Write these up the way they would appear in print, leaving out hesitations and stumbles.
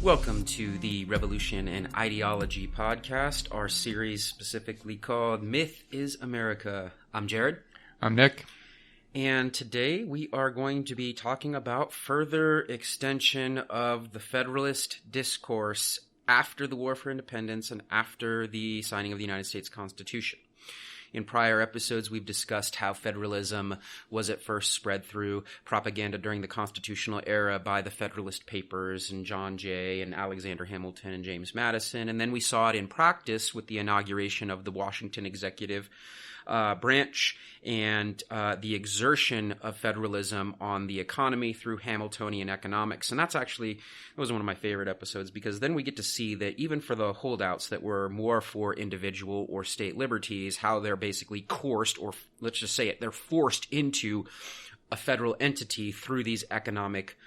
Welcome to the Revolution and Ideology podcast, our series specifically called Myth is America. I'm Jared. I'm Nick. And today we are going to be talking about further extension of the Federalist discourse after the War for Independence and after the signing of the United States Constitution. In prior episodes, we've discussed how federalism was at first spread through propaganda during the constitutional era by the Federalist Papers and John Jay and Alexander Hamilton and James Madison. And then we saw it in practice with the inauguration of the Washington executive branch and the exertion of federalism on the economy through Hamiltonian economics. And that was one of my favorite episodes, because then we get to see that even for the holdouts that were more for individual or state liberties, how they're basically coerced, or let's just say it, they're forced into a federal entity through these economic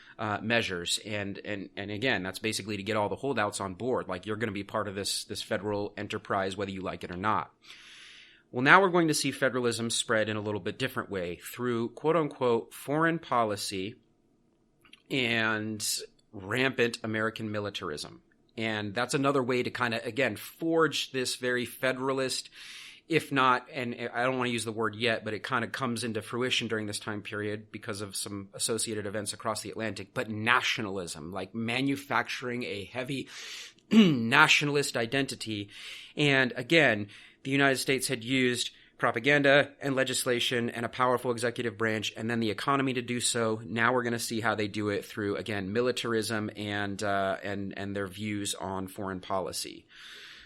measures. And again, that's basically to get all the holdouts on board. Like, you're going to be part of this federal enterprise, whether you like it or not. Well, now we're going to see federalism spread in a little bit different way through quote-unquote foreign policy and rampant American militarism. And that's another way to kind of, again, forge this very federalist, if not, and I don't want to use the word yet, but it kind of comes into fruition during this time period because of some associated events across the Atlantic, but nationalism, like manufacturing a heavy nationalist identity. And again, the United States had used propaganda and legislation and a powerful executive branch and then the economy to do so. Now we're going to see how they do it through, again, militarism and their views on foreign policy.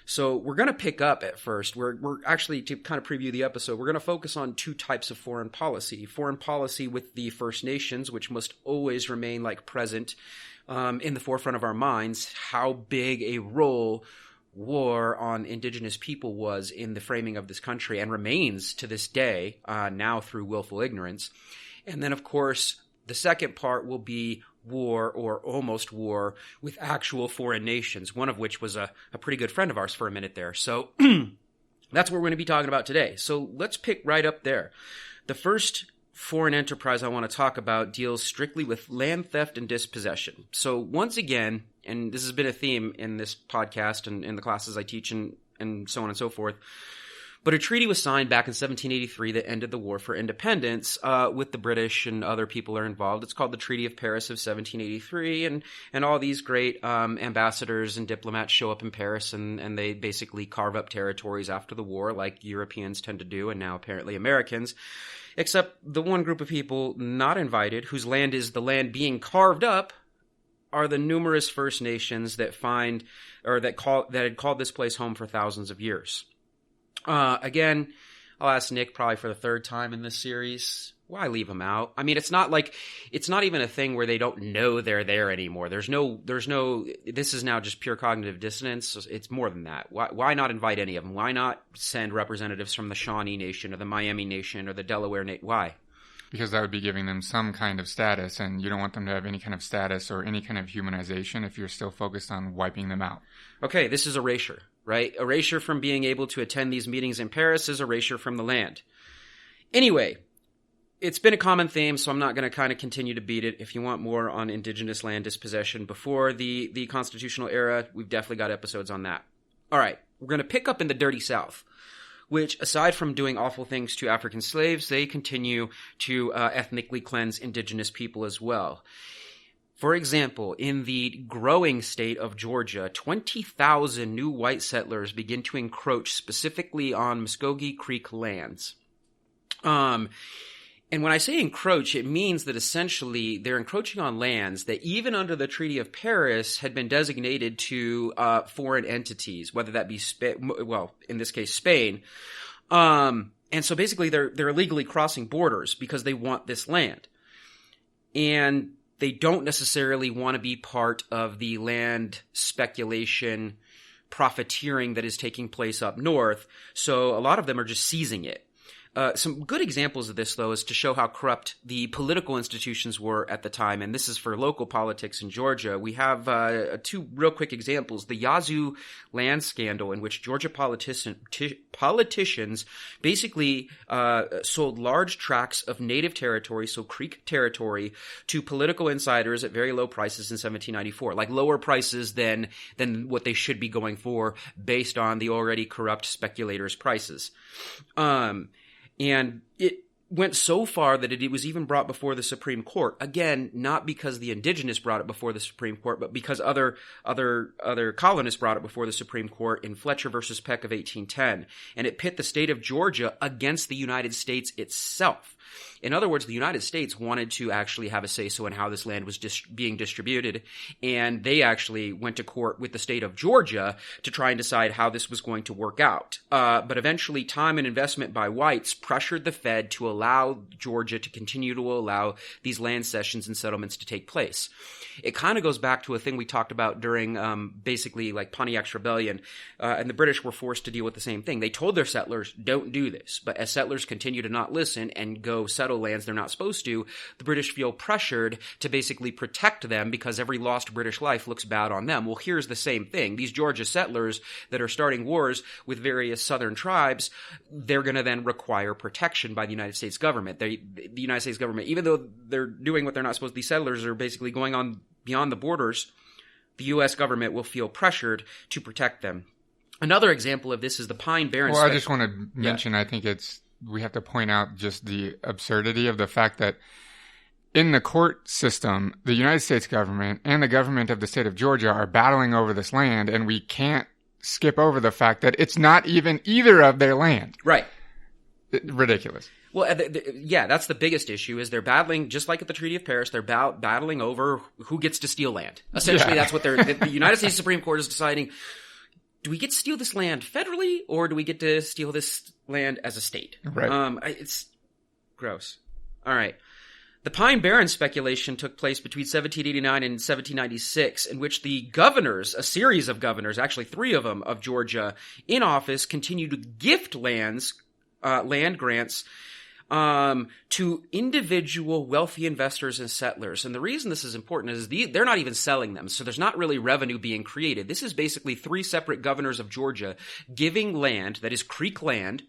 So we're going to pick up at first. We're actually, to kind of preview the episode, we're going to focus on two types of foreign policy. Foreign policy with the First Nations, which must always remain present in the forefront of our minds, how big a role war on Indigenous people was in the framing of this country and remains to this day, now through willful ignorance. And then, of course, the second part will be war or almost war with actual foreign nations, one of which was a pretty good friend of ours for a minute there. So that's what we're going to be talking about today. So let's pick right up there. The first foreign enterprise I want to talk about deals strictly with land theft and dispossession. So once again, and this has been a theme in this podcast and in the classes I teach and so on and so forth, but a treaty was signed back in 1783 that ended the War for Independence with the British, and other people are involved. It's called the Treaty of Paris of 1783, and all these great ambassadors and diplomats show up in Paris, and they basically carve up territories after the war like Europeans tend to do, and now apparently Americans. Except the one group of people not invited, whose land is the land being carved up, are the numerous First Nations that had called this place home for thousands of years. Again, I'll ask Nick probably for the third time in this series, why leave them out? I mean, it's not even a thing where they don't know they're there anymore. This is now just pure cognitive dissonance. It's more than that. Why not invite any of them? Why not send representatives from the Shawnee Nation or the Miami Nation or the Delaware Nation? Why? Because that would be giving them some kind of status, and you don't want them to have any kind of status or any kind of humanization if you're still focused on wiping them out. Okay, this is erasure, right? Erasure from being able to attend these meetings in Paris is erasure from the land. Anyway, it's been a common theme, so I'm not going to kind of continue to beat it. If you want more on Indigenous land dispossession before the constitutional era, we've definitely got episodes on that. All right, we're going to pick up in the Dirty South, which, aside from doing awful things to African slaves, they continue to ethnically cleanse Indigenous people as well. For example, in the growing state of Georgia, 20,000 new white settlers begin to encroach specifically on Muskogee Creek lands. And when I say encroach, it means that essentially they're encroaching on lands that even under the Treaty of Paris had been designated to foreign entities, whether that be in this case, Spain. And so basically they're illegally crossing borders because they want this land. And they don't necessarily want to be part of the land speculation, profiteering that is taking place up north. So a lot of them are just seizing it. some good examples of this, though, is to show how corrupt the political institutions were at the time. And this is for local politics in Georgia. We have two real quick examples. The Yazoo land scandal, in which Georgia politicians basically sold large tracts of native territory, so Creek territory, to political insiders at very low prices in 1794, like lower prices than what they should be going for based on the already corrupt speculators' prices. And it went so far that it was even brought before the Supreme Court. Again, not because the Indigenous brought it before the Supreme Court, but because other colonists brought it before the Supreme Court in Fletcher versus Peck of 1810. And it pit the state of Georgia against the United States itself. In other words, the United States wanted to actually have a say-so in how this land was being distributed, and they actually went to court with the state of Georgia to try and decide how this was going to work out. But eventually, time and investment by whites pressured the Fed to allow Georgia to continue to allow these land cessions and settlements to take place. It kind of goes back to a thing we talked about during basically like Pontiac's Rebellion, and the British were forced to deal with the same thing. They told their settlers, don't do this. But as settlers continue to not listen and go settle lands they're not supposed to, the British feel pressured to basically protect them because every lost British life looks bad on them. Well, here's the same thing. These Georgia settlers that are starting wars with various southern tribes, they're going to then require protection by the United States government. The United States government, even though they're doing what they're not supposed to, these settlers are basically going on beyond the borders, the U.S. government will feel pressured to protect them. Another example of this is the Pine Barrens. Well, I just want to mention, I think we have to point out just the absurdity of the fact that in the court system, the United States government and the government of the state of Georgia are battling over this land, and we can't skip over the fact that it's not even either of their land. Right. Ridiculous. Well, yeah, that's the biggest issue, is they're battling, just like at the Treaty of Paris, they're battling over who gets to steal land. Essentially, that's what the United States Supreme Court is deciding. Do we get to steal this land federally, or do we get to steal this land as a state? Right. It's gross. All right. The Pine Barrens speculation took place between 1789 and 1796, in which the governors, a series of governors, actually 3 of them, of Georgia, in office, continued to gift land grants to individual wealthy investors and settlers. And the reason this is important is they're not even selling them, so there's not really revenue being created. This is basically 3 separate governors of Georgia giving land, that is Creek land,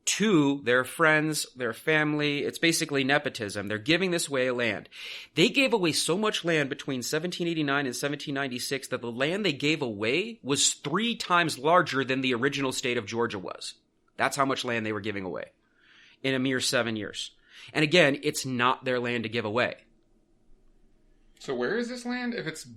to their friends, their family. It's basically nepotism. They're giving this away land. They gave away so much land between 1789 and 1796 that the land they gave away was 3 times larger than the original state of Georgia was. That's how much land they were giving away in a mere 7 years. And again, it's not their land to give away. So where is this land? If it's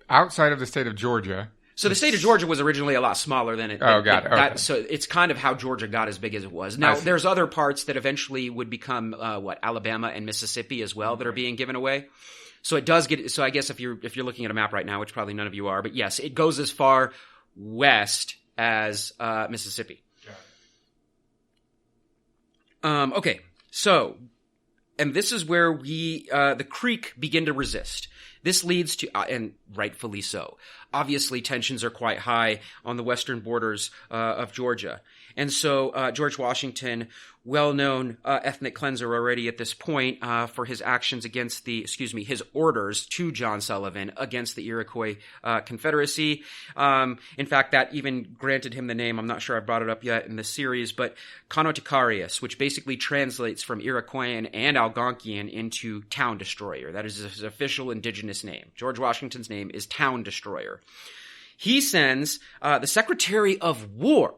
outside of the state of Georgia. So the state of Georgia was originally a lot smaller than it. Got it. Okay. So it's kind of how Georgia got as big as it was. Now, there's other parts that eventually would become, Alabama and Mississippi as well that are being given away. So it does get, so I guess if you're looking at a map right now, which probably none of you are, but yes, it goes as far west as Mississippi. Okay, so, and this is where the Creek begin to resist. This leads to, and rightfully so, obviously tensions are quite high on the western borders of Georgia. And so George Washington, well-known ethnic cleanser already at this point for his actions against his orders to John Sullivan against the Iroquois Confederacy. In fact, that even granted him the name, I'm not sure I brought it up yet in this series, but Conoticarius, which basically translates from Iroquoian and Algonquian into Town Destroyer. That is his official indigenous name. George Washington's name is Town Destroyer. He sends the Secretary of War,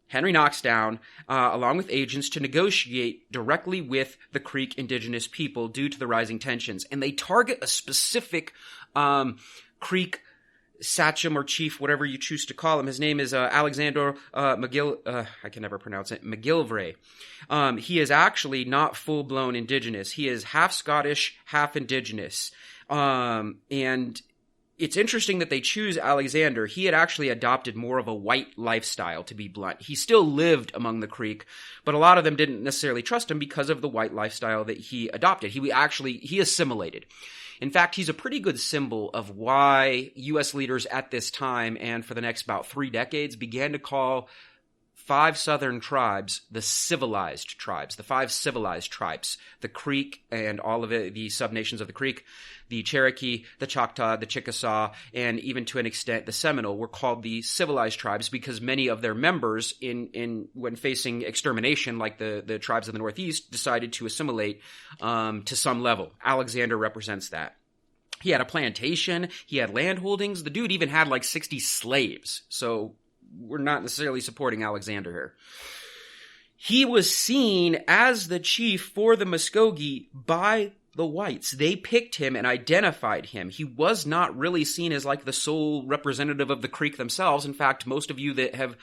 Henry Knoxdown, along with agents, to negotiate directly with the Creek indigenous people due to the rising tensions. And they target a specific Creek sachem or chief, whatever you choose to call him. His name is Alexander I can never pronounce it, McGillivray. He is actually not full-blown indigenous. He is half Scottish, half indigenous. And it's interesting that they choose Alexander. He had actually adopted more of a white lifestyle, to be blunt. He still lived among the Creek, but a lot of them didn't necessarily trust him because of the white lifestyle that he adopted. He assimilated. In fact, he's a pretty good symbol of why U.S. leaders at this time and for the next about 3 decades began to call 5 southern tribes, the civilized tribes, the 5 civilized tribes, the Creek and all of it, the subnations of the Creek, the Cherokee, the Choctaw, the Chickasaw, and even to an extent the Seminole were called the civilized tribes because many of their members when facing extermination, like the tribes of the Northeast, decided to assimilate to some level. Alexander represents that. He had a plantation, he had land holdings, the dude even had like 60 slaves, so we're not necessarily supporting Alexander here. He was seen as the chief for the Muskogee by the whites. They picked him and identified him. He was not really seen as like the sole representative of the Creek themselves. In fact, most of you that have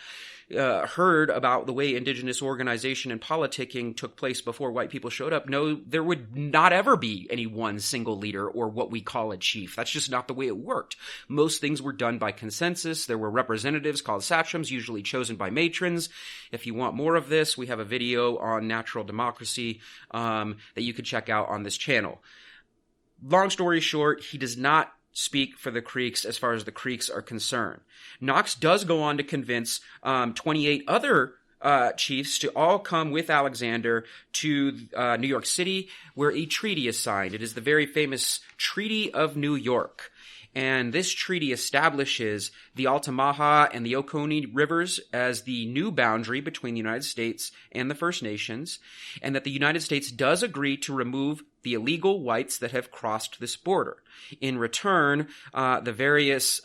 heard about the way Indigenous organization and politicking took place before white people showed up know there would not ever be any one single leader or what we call a chief. That's just not the way it worked. Most things were done by consensus. There were representatives called sachems, usually chosen by matrons. If you want more of this, we have a video on natural democracy that you could check out on this channel. Long story short, he does not speak for the Creeks as far as the Creeks are concerned. Knox does go on to convince 28 other chiefs to all come with Alexander to New York City, where a treaty is signed. It is the very famous Treaty of New York. And this treaty establishes the Altamaha and the Oconee rivers as the new boundary between the United States and the First Nations, and that the United States does agree to remove the illegal whites that have crossed this border. In return, the various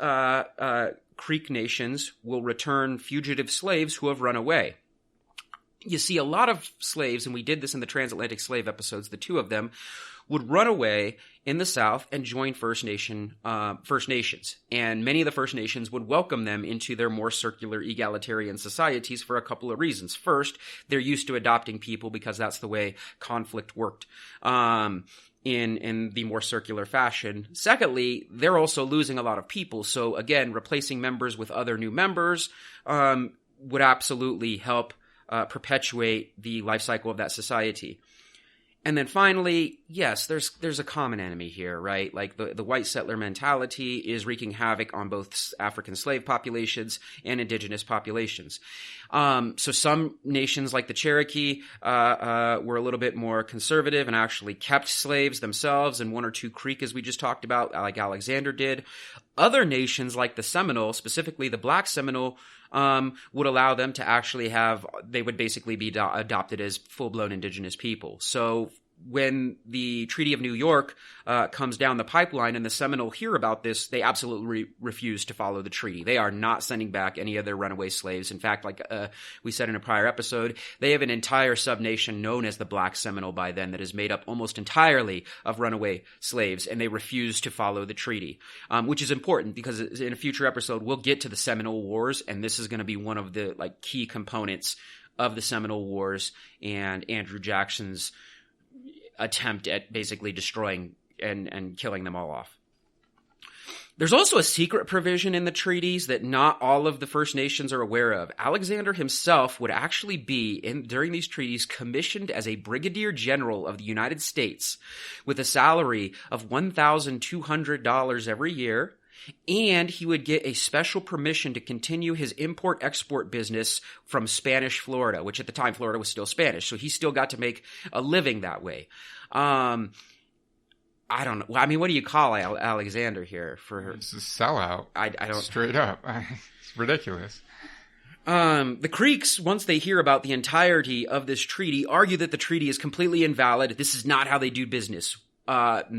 Creek nations will return fugitive slaves who have run away. You see, a lot of slaves, and we did this in the transatlantic slave episodes, the 2 of them, would run away in the South and join First Nations. And many of the First Nations would welcome them into their more circular egalitarian societies for a couple of reasons. First, they're used to adopting people because that's the way conflict worked in the more circular fashion. Secondly, they're also losing a lot of people. So again, replacing members with other new members would absolutely help perpetuate the life cycle of that society. And then finally, yes, there's a common enemy here, right? Like the white settler mentality is wreaking havoc on both African slave populations and indigenous populations. So some nations like the Cherokee were a little bit more conservative and actually kept slaves themselves, and 1 or 2 Creek, as we just talked about, like Alexander did. Other nations like the Seminole, specifically the Black Seminole, would allow them to actually they would basically be adopted as full-blown indigenous people. So when the Treaty of New York comes down the pipeline and the Seminole hear about this, they absolutely refuse to follow the treaty. They are not sending back any of their runaway slaves. In fact, like we said in a prior episode, they have an entire subnation known as the Black Seminole by then that is made up almost entirely of runaway slaves, and they refuse to follow the treaty, which is important because in a future episode, we'll get to the Seminole Wars, and this is going to be one of the key components of the Seminole Wars and Andrew Jackson's attempt at basically destroying and killing them all off. There's also a secret provision in the treaties that not all of the First Nations are aware of. Alexander himself would actually be, during these treaties, commissioned as a brigadier general of the United States with a salary of $1,200 every year, and he would get a special permission to continue his import-export business from Spanish Florida, which at the time Florida was still Spanish, so he still got to make a living that way. I don't know. I mean, what do you call Alexander here? It's a sellout. I don't... Straight up. It's ridiculous. The Creeks, once they hear about the entirety of this treaty, argue that the treaty is completely invalid. This is not how they do business. Not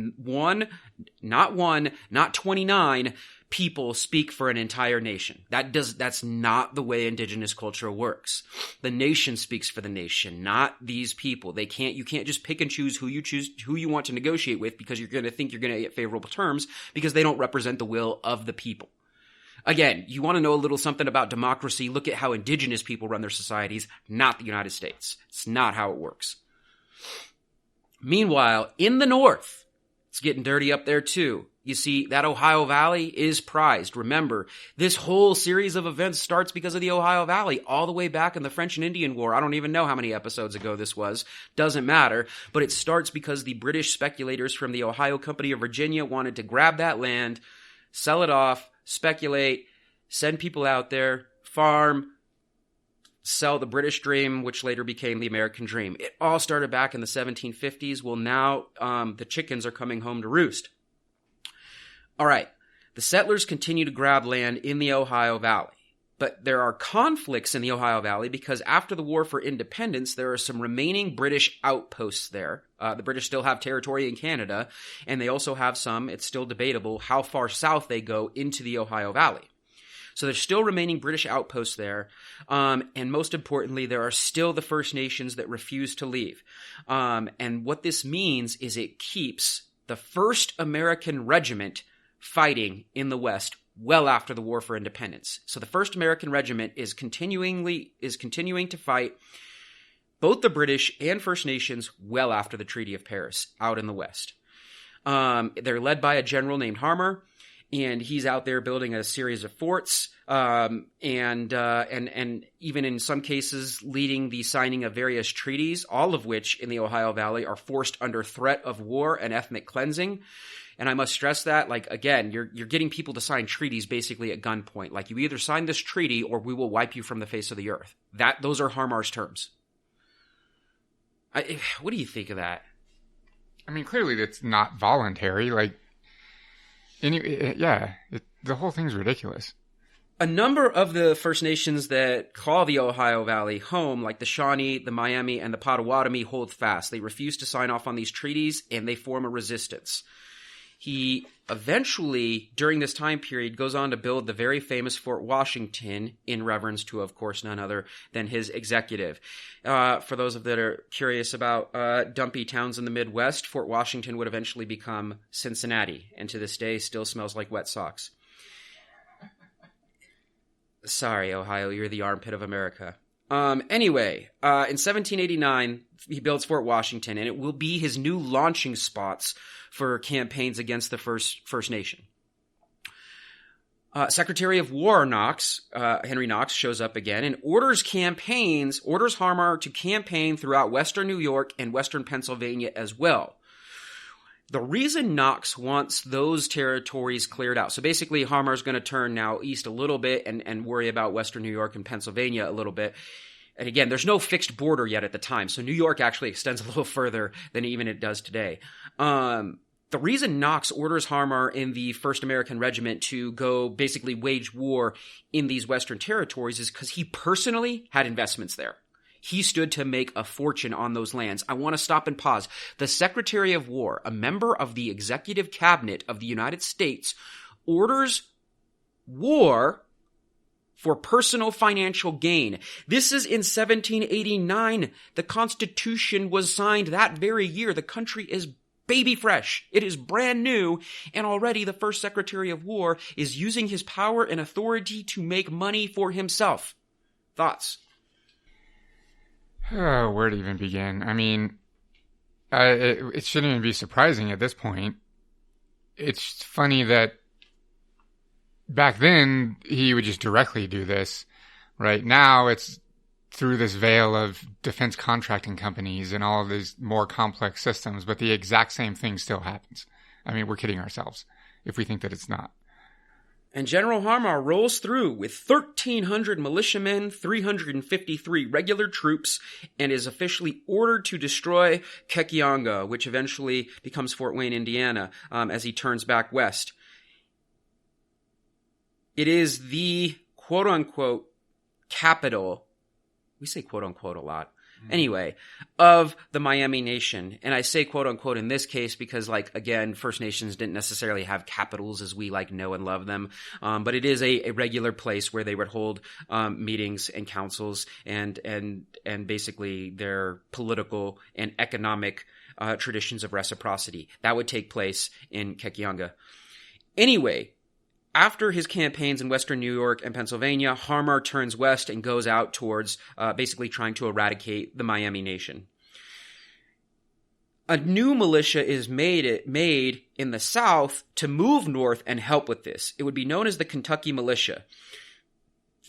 29 people speak for an entire nation. That's not the way indigenous culture works. The nation speaks for the nation, not these people. You can't just pick and choose who you want to negotiate with because you're going to think you're going to get favorable terms because they don't represent the will of the people. Again, you want to know a little something about democracy, look at how indigenous people run their societies, not the United States. It's not how it works. Meanwhile, in the North, it's getting dirty up there too. You see, that Ohio Valley is prized. Remember, this whole series of events starts because of the Ohio Valley, all the way back in the French and Indian War. I don't even know how many episodes ago this was. Doesn't matter. But it starts because the British speculators from the Ohio Company of Virginia wanted to grab that land, sell it off, speculate, send people out there, farm, sell the British dream, which later became the American dream. It all started back in the 1750s. Well, now the chickens are coming home to roost. All right. The settlers continue to grab land in the Ohio Valley. But there are conflicts in the Ohio Valley because after the War for Independence, there are some remaining British outposts there. The British still have territory in Canada, and they also have some, it's still debatable, how far south they go into the Ohio Valley. So there's still remaining British outposts there, and most importantly, there are still the First Nations that refuse to leave. And what this means is it keeps the 1st American Regiment fighting in the West well after the War for Independence. So the 1st American Regiment is continuing to fight both the British and First Nations well after the Treaty of Paris out in the West. They're led by a general named Harmer, and he's out there building a series of forts, and even in some cases leading the signing of various treaties, all of which in the Ohio Valley are forced under threat of war and ethnic cleansing. And I must stress that, like, again, you're getting people to sign treaties basically at gunpoint. Like, you either sign this treaty or we will wipe you from the face of the earth. Those are Harmar's terms. What do you think of that? I mean, clearly it's not voluntary. Like, the whole thing's ridiculous. A number of the First Nations that call the Ohio Valley home, like the Shawnee, the Miami, and the Potawatomi, hold fast. They refuse to sign off on these treaties, and they form a resistance. He eventually, during this time period, goes on to build the very famous Fort Washington in reverence to, of course, none other than his executive. For those that are curious about dumpy towns in the Midwest, Fort Washington would eventually become Cincinnati, and to this day still smells like wet socks. Sorry, Ohio, you're the armpit of America. Anyway, in 1789, he builds Fort Washington, and it will be his new launching spots for campaigns against the First Nation. Secretary of War Henry Knox, shows up again and orders Harmar to campaign throughout western New York and western Pennsylvania as well. The reason Knox wants those territories cleared out, so basically Harmar's going to turn now east a little bit and worry about western New York and Pennsylvania a little bit. And again, there's no fixed border yet at the time, so New York actually extends a little further than even it does today. The reason Knox orders Harmar in the 1st American Regiment to go basically wage war in these western territories is because he personally had investments there. He stood to make a fortune on those lands. I want to stop and pause. The Secretary of War, a member of the Executive Cabinet of the United States, orders war for personal financial gain. This is in 1789. The Constitution was signed that very year. The country is baby fresh. It is brand new, and already the first Secretary of War is using his power and authority to make money for himself. Thoughts? Where to even begin? I mean, it shouldn't even be surprising at this point. It's funny that back then he would just directly do this. Right now it's through this veil of defense contracting companies and all of these more complex systems, but the exact same thing still happens. I mean, we're kidding ourselves if we think that it's not. And General Harmar rolls through with 1,300 militiamen, 353 regular troops, and is officially ordered to destroy Kekianga, which eventually becomes Fort Wayne, Indiana, as he turns back west. It is the quote-unquote capital, we say quote-unquote a lot, anyway, of the Miami Nation. And I say quote-unquote in this case because, like, again, First Nations didn't necessarily have capitals as we, like, know and love them. But it is a regular place where they would hold meetings and councils and basically their political and economic traditions of reciprocity. That would take place in Kekianga. Anyway, after his campaigns in western New York and Pennsylvania, Harmar turns west and goes out towards basically trying to eradicate the Miami Nation. A new militia is made in the South to move north and help with this. It would be known as the Kentucky Militia.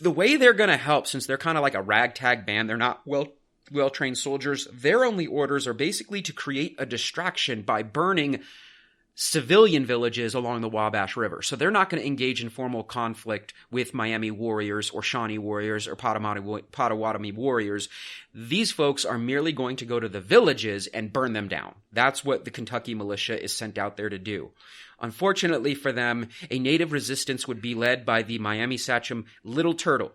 The way they're going to help, since they're kind of like a ragtag band, they're not well-trained soldiers, their only orders are basically to create a distraction by burning civilian villages along the Wabash River. So they're not going to engage in formal conflict with Miami warriors or Shawnee warriors or Potawatomi warriors. These folks are merely going to go to the villages and burn them down. That's what the Kentucky militia is sent out there to do. Unfortunately for them, a native resistance would be led by the Miami sachem Little Turtle,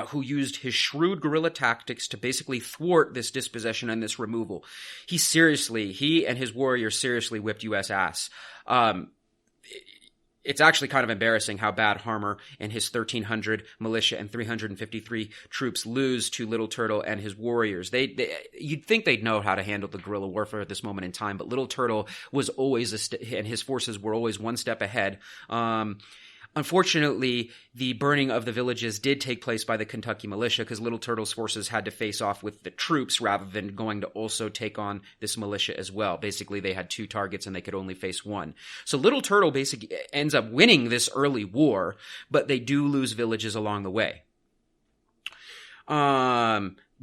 who used his shrewd guerrilla tactics to basically thwart this dispossession and this removal. He and his warriors seriously whipped U.S. ass. It's actually kind of embarrassing how bad Harmer and his 1,300 militia and 353 troops lose to Little Turtle and his warriors. You'd think they'd know how to handle the guerrilla warfare at this moment in time, but Little Turtle was always and his forces were always one step ahead. Unfortunately, the burning of the villages did take place by the Kentucky militia because Little Turtle's forces had to face off with the troops rather than going to also take on this militia as well. Basically, they had two targets and they could only face one. So Little Turtle basically ends up winning this early war, but they do lose villages along the way.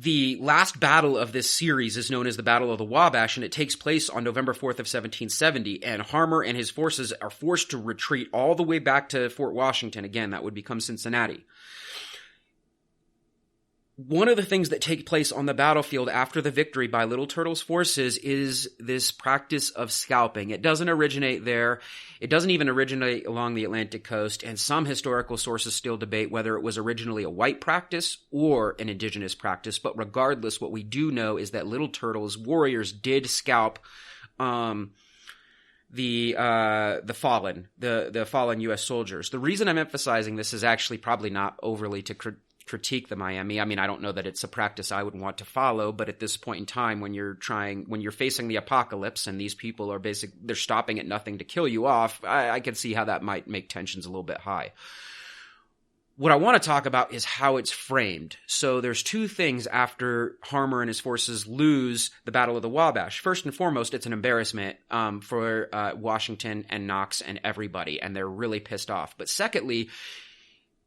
The last battle of this series is known as the Battle of the Wabash, and it takes place on November 4th of 1770, and Harmer and his forces are forced to retreat all the way back to Fort Washington. Again, that would become Cincinnati. One of the things that take place on the battlefield after the victory by Little Turtle's forces is this practice of scalping. It doesn't originate there. It doesn't even originate along the Atlantic coast, and some historical sources still debate whether it was originally a white practice or an indigenous practice. But regardless, what we do know is that Little Turtle's warriors did scalp the fallen U.S. soldiers. The reason I'm emphasizing this is actually probably not overly to critique the Miami. I mean, I don't know that it's a practice I would want to follow, but at this point in time, when you're facing the apocalypse and these people are they're stopping at nothing to kill you off, I can see how that might make tensions a little bit high. What I want to talk about is how it's framed. So there's two things after Harmer and his forces lose the Battle of the Wabash. First and foremost, it's an embarrassment for Washington and Knox and everybody, and they're really pissed off. But secondly,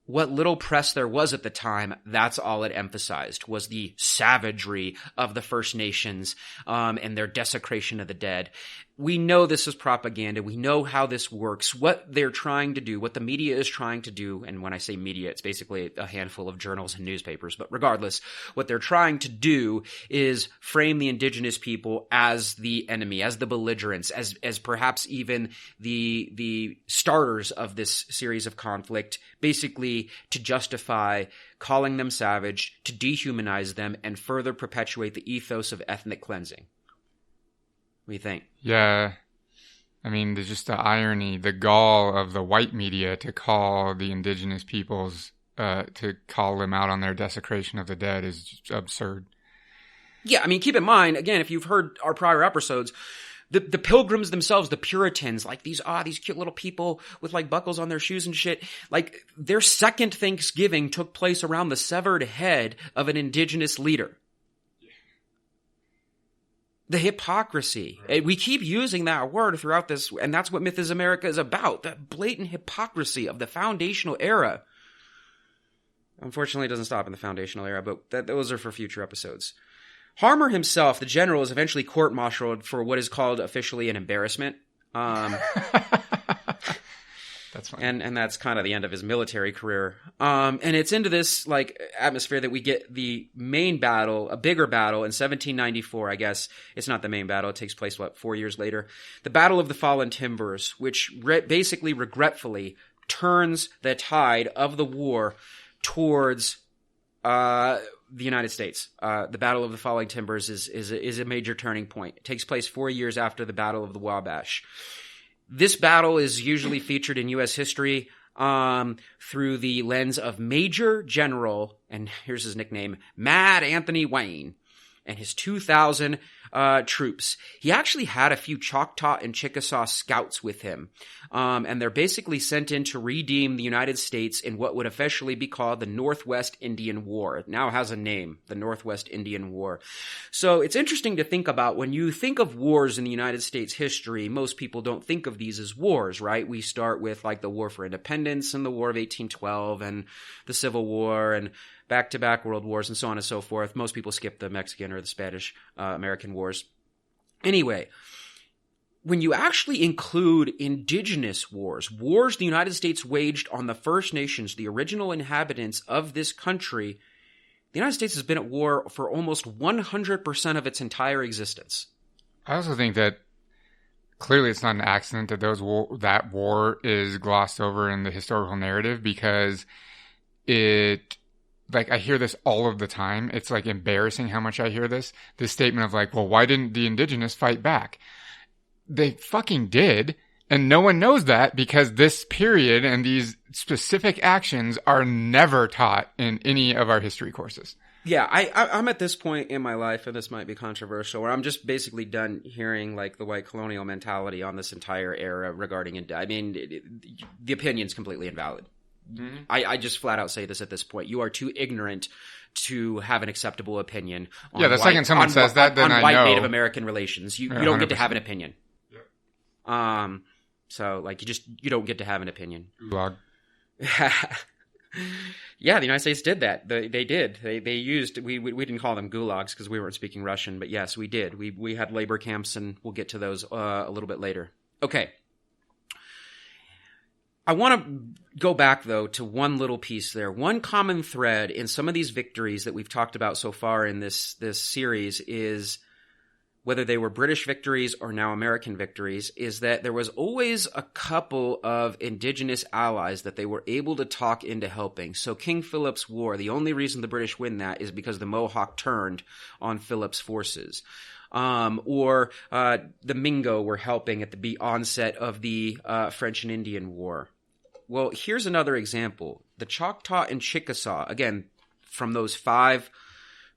what little press there was at the time, that's all it emphasized, was the savagery of the First Nations and their desecration of the dead. We know this is propaganda. We know how this works. What they're trying to do, what the media is trying to do, and when I say media, it's basically a handful of journals and newspapers, but regardless, what they're trying to do is frame the indigenous people as the enemy, as the belligerents, as perhaps even the starters of this series of conflict, basically to justify calling them savage, to dehumanize them, and further perpetuate the ethos of ethnic cleansing. What do you think? Yeah. I mean, there's just the irony, the gall of the white media to call the indigenous peoples, to call them out on their desecration of the dead is just absurd. Yeah, I mean, keep in mind, again, if you've heard our prior episodes, the Pilgrims themselves, the Puritans, like these cute little people with like buckles on their shoes and shit, like their second Thanksgiving took place around the severed head of an indigenous leader. The hypocrisy. Right. We keep using that word throughout this, and that's what Myth is America is about, the blatant hypocrisy of the foundational era. Unfortunately, it doesn't stop in the foundational era, but those are for future episodes. Harmer himself, the general, is eventually court-martialed for what is called officially an embarrassment. That's funny. And that's kind of the end of his military career. And it's into this like atmosphere that we get the main battle, a bigger battle in 1794, I guess. It's not the main battle. It takes place, 4 years later? The Battle of the Fallen Timbers, which basically regretfully turns the tide of the war towards the United States. The Battle of the Fallen Timbers is a major turning point. It takes place 4 years after the Battle of the Wabash. This battle is usually featured in U.S. history through the lens of Major General, and here's his nickname, Mad Anthony Wayne, and his 2,000 troops. He actually had a few Choctaw and Chickasaw scouts with him, and they're basically sent in to redeem the United States in what would officially be called the Northwest Indian War. It now has a name, the Northwest Indian War. So it's interesting to think about when you think of wars in the United States history, most people don't think of these as wars, right? We start with like the War for Independence and the War of 1812 and the Civil War and back-to-back world wars and so on and so forth. Most people skip the Mexican or the Spanish American wars. Anyway, when you actually include indigenous wars the United States waged on the First Nations, the original inhabitants of this country, the United States has been at war for almost 100% of its entire existence. I also think that clearly it's not an accident that that war is glossed over in the historical narrative, because I hear this all of the time. It's like embarrassing how much I hear this statement of like, well, why didn't the indigenous fight back? They fucking did. And no one knows that, because this period and these specific actions are never taught in any of our history courses. Yeah, I'm at this point in my life, and this might be controversial, where I'm just basically done hearing like the white colonial mentality on this entire era regarding it. I mean, the opinion's completely invalid. Mm-hmm. I just flat out say this at this point. You are too ignorant to have an acceptable opinion on the second someone says that, then I know. On white Native American relations. You don't get to have an opinion. Yeah. So, like, you don't get to have an opinion. Gulag. Yeah, the United States did that. They did. They used, we didn't call them gulags because we weren't speaking Russian, but yes, we did. We had labor camps, and we'll get to those a little bit later. Okay. I want to go back, though, to one little piece there. One common thread in some of these victories that we've talked about so far in this series is, whether they were British victories or now American victories, is that there was always a couple of indigenous allies that they were able to talk into helping. So King Philip's War, the only reason the British win that is because the Mohawk turned on Philip's forces. Or the Mingo were helping at the onset of the French and Indian War. Well, here's another example. The Choctaw and Chickasaw, again, from those 5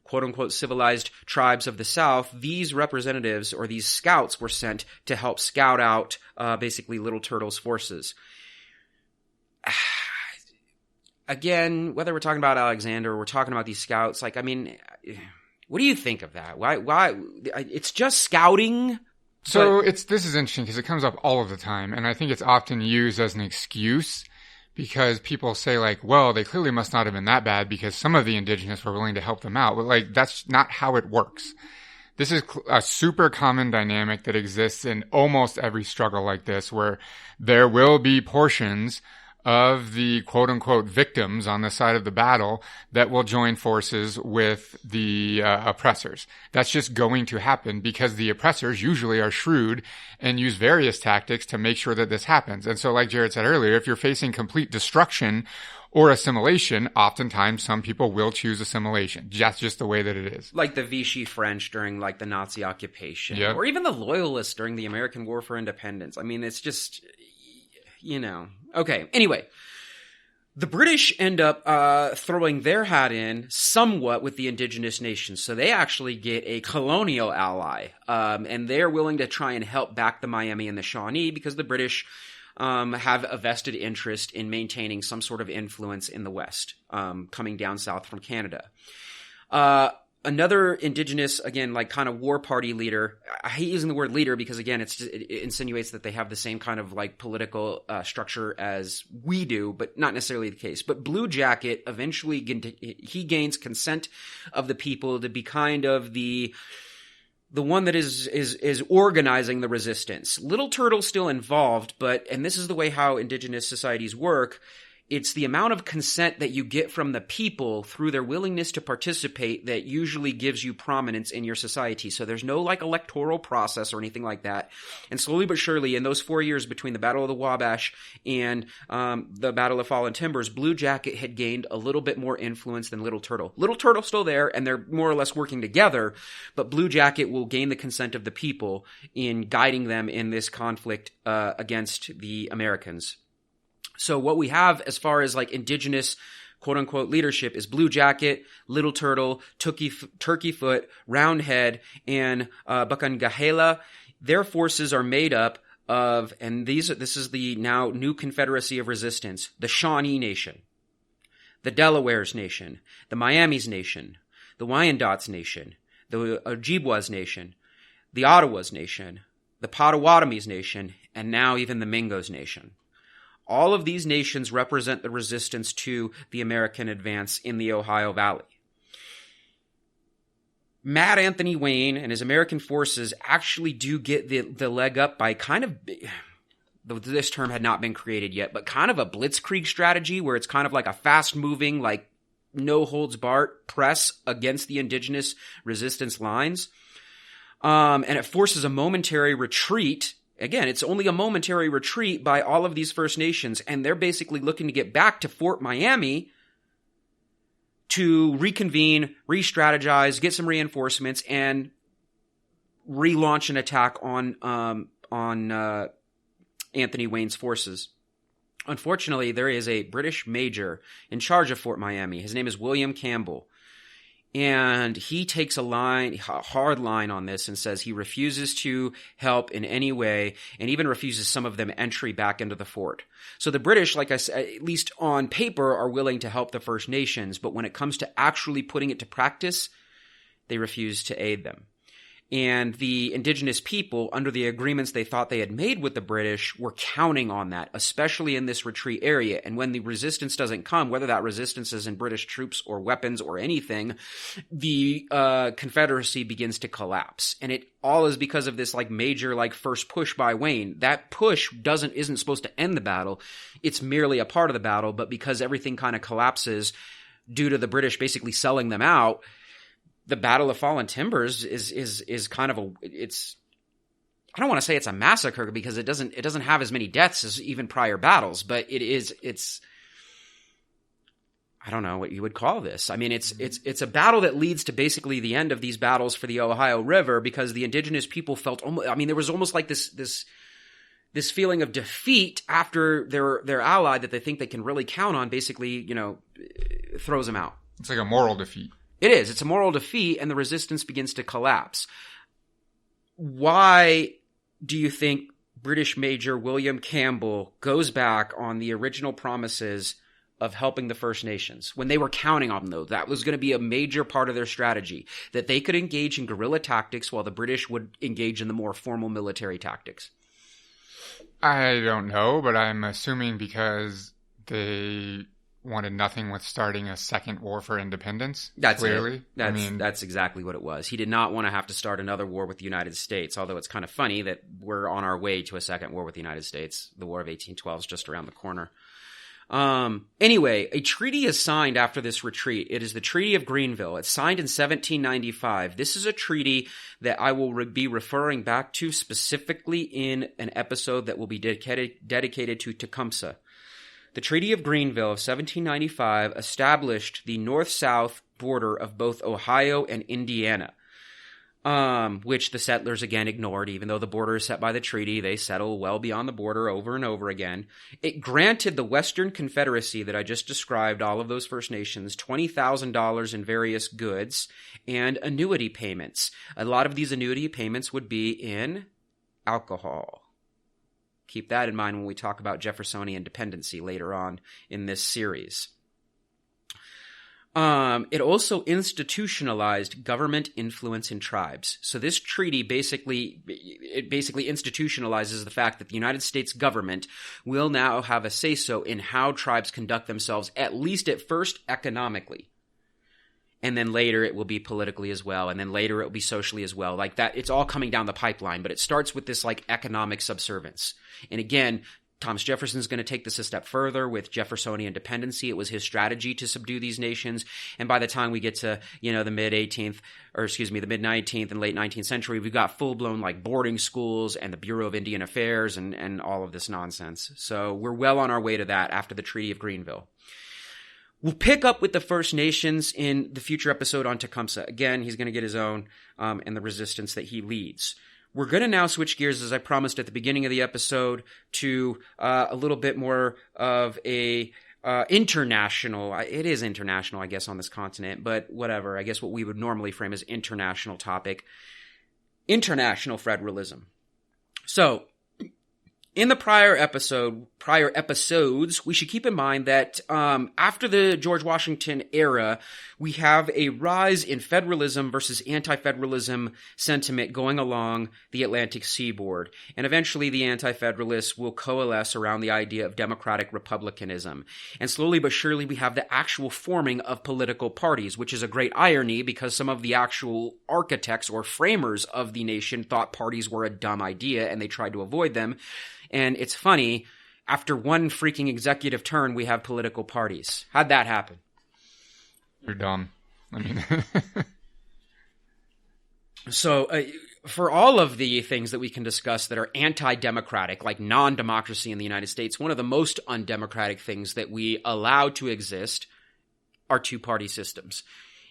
quote-unquote civilized tribes of the South, these representatives or these scouts were sent to help scout out basically Little Turtle's forces. Again, whether we're talking about Alexander or we're talking about these scouts, like, I mean, what do you think of that? Why? It's just scouting. So this is interesting because it comes up all of the time, and I think it's often used as an excuse, because people say, like, well, they clearly must not have been that bad because some of the indigenous were willing to help them out. But, like, that's not how it works. This is a super common dynamic that exists in almost every struggle like this, where there will be portions of the quote-unquote victims on the side of the battle that will join forces with the oppressors. That's just going to happen because the oppressors usually are shrewd and use various tactics to make sure that this happens. And so, like Jared said earlier, if you're facing complete destruction or assimilation, oftentimes some people will choose assimilation. That's just the way that it is. Like the Vichy French during like the Nazi occupation, yep. Or even the Loyalists during the American War for Independence. I mean, it's just, Okay, anyway, the British end up throwing their hat in somewhat with the indigenous nations. So they actually get a colonial ally, and they're willing to try and help back the Miami and the Shawnee because the British have a vested interest in maintaining some sort of influence in the West, coming down south from Canada. Another indigenous, again, like kind of war party leader. I hate using the word leader because, again, it insinuates that they have the same kind of like political structure as we do, but not necessarily the case. But Blue Jacket eventually he gains consent of the people to be kind of the one that is organizing the resistance. Little Turtle's still involved, and this is the way how indigenous societies work. It's the amount of consent that you get from the people through their willingness to participate that usually gives you prominence in your society. So there's no like electoral process or anything like that. And slowly but surely, in those 4 years between the Battle of the Wabash and the Battle of Fallen Timbers, Blue Jacket had gained a little bit more influence than Little Turtle. Little Turtle's still there, and they're more or less working together, but Blue Jacket will gain the consent of the people in guiding them in this conflict against the Americans. So what we have as far as like indigenous quote-unquote leadership is Blue Jacket, Little Turtle, Turkey Foot, Roundhead, and Bakangahela. Their forces are made up of, and this is the now new Confederacy of Resistance, the Shawnee Nation, the Delawares Nation, the Miamis Nation, the Wyandots Nation, the Ojibwas Nation, the Ottawas Nation, the Potawatomis Nation, and now even the Mingos Nation. All of these nations represent the resistance to the American advance in the Ohio Valley. Mad Anthony Wayne and his American forces actually do get the leg up by kind of, this term had not been created yet, but kind of a blitzkrieg strategy where it's kind of like a fast-moving, like no-holds-barred press against the indigenous resistance lines. And it forces a momentary retreat. Again, it's only a momentary retreat by all of these First Nations, and they're basically looking to get back to Fort Miami to reconvene, re-strategize, get some reinforcements, and relaunch an attack on Anthony Wayne's forces. Unfortunately, there is a British major in charge of Fort Miami. His name is William Campbell. And he takes a hard line on this and says he refuses to help in any way, and even refuses some of them entry back into the fort. So the British, like I said, at least on paper, are willing to help the First Nations, but when it comes to actually putting it to practice, they refuse to aid them. And the indigenous people, under the agreements they thought they had made with the British, were counting on that, especially in this retreat area. And when the resistance doesn't come, whether that resistance is in British troops or weapons or anything, the Confederacy begins to collapse. And it all is because of this like major like first push by Wayne. That push isn't supposed to end the battle. It's merely a part of the battle, but because everything kind of collapses due to the British basically selling them out, the Battle of Fallen Timbers is kind of it's I don't want to say it's a massacre because it doesn't have as many deaths as even prior battles, but it's I don't know what you would call this. I mean, it's a battle that leads to basically the end of these battles for the Ohio River because the indigenous people felt there was almost like this feeling of defeat after their ally that they think they can really count on basically, throws them out. It's like a moral defeat. It is. It's a moral defeat, and the resistance begins to collapse. Why do you think British Major William Campbell goes back on the original promises of helping the First Nations when they were counting on them, though? That was going to be a major part of their strategy, that they could engage in guerrilla tactics while the British would engage in the more formal military tactics. I don't know, but I'm assuming because they wanted nothing with starting a second war for independence. That's clearly. That's exactly what it was. He did not want to have to start another war with the United States, although it's kind of funny that we're on our way to a second war with the United States. The War of 1812 is just around the corner. Anyway, a treaty is signed after this retreat. It is the Treaty of Greenville. It's signed in 1795. This is a treaty that I will be referring back to specifically in an episode that will be dedicated to Tecumseh. The Treaty of Greenville of 1795 established the north-south border of both Ohio and Indiana, which the settlers again ignored. Even though the border is set by the treaty, they settle well beyond the border over and over again. It granted the Western Confederacy that I just described, all of those First Nations, $20,000 in various goods and annuity payments. A lot of these annuity payments would be in alcohol. Keep that in mind when we talk about Jeffersonian dependency later on in this series. It also institutionalized government influence in tribes. So this treaty basically institutionalizes the fact that the United States government will now have a say-so in how tribes conduct themselves, at least at first economically. And then later it will be politically as well. And then later it will be socially as well. Like that, it's all coming down the pipeline. But it starts with this like economic subservience. And again, Thomas Jefferson is going to take this a step further with Jeffersonian dependency. It was his strategy to subdue these nations. And by the time we get to, the mid-19th and late 19th century, we've got full-blown like boarding schools and the Bureau of Indian Affairs and all of this nonsense. So we're well on our way to that after the Treaty of Greenville. We'll pick up with the First Nations in the future episode on Tecumseh. Again, he's going to get his own and the resistance that he leads. We're going to now switch gears, as I promised at the beginning of the episode, to a little bit more of a international. It is international, I guess, on this continent, but whatever. I guess what we would normally frame as international topic. International federalism. So, In the prior episodes, we should keep in mind that after the George Washington era, we have a rise in federalism versus anti-federalism sentiment going along the Atlantic seaboard. And eventually the anti-federalists will coalesce around the idea of democratic republicanism. And slowly but surely we have the actual forming of political parties, which is a great irony because some of the actual architects or framers of the nation thought parties were a dumb idea and they tried to avoid them. And it's funny, after one freaking executive turn, we have political parties. How'd that happen? You're dumb. I mean, So for all of the things that we can discuss that are anti-democratic, like non-democracy in the United States, one of the most undemocratic things that we allow to exist are two-party systems.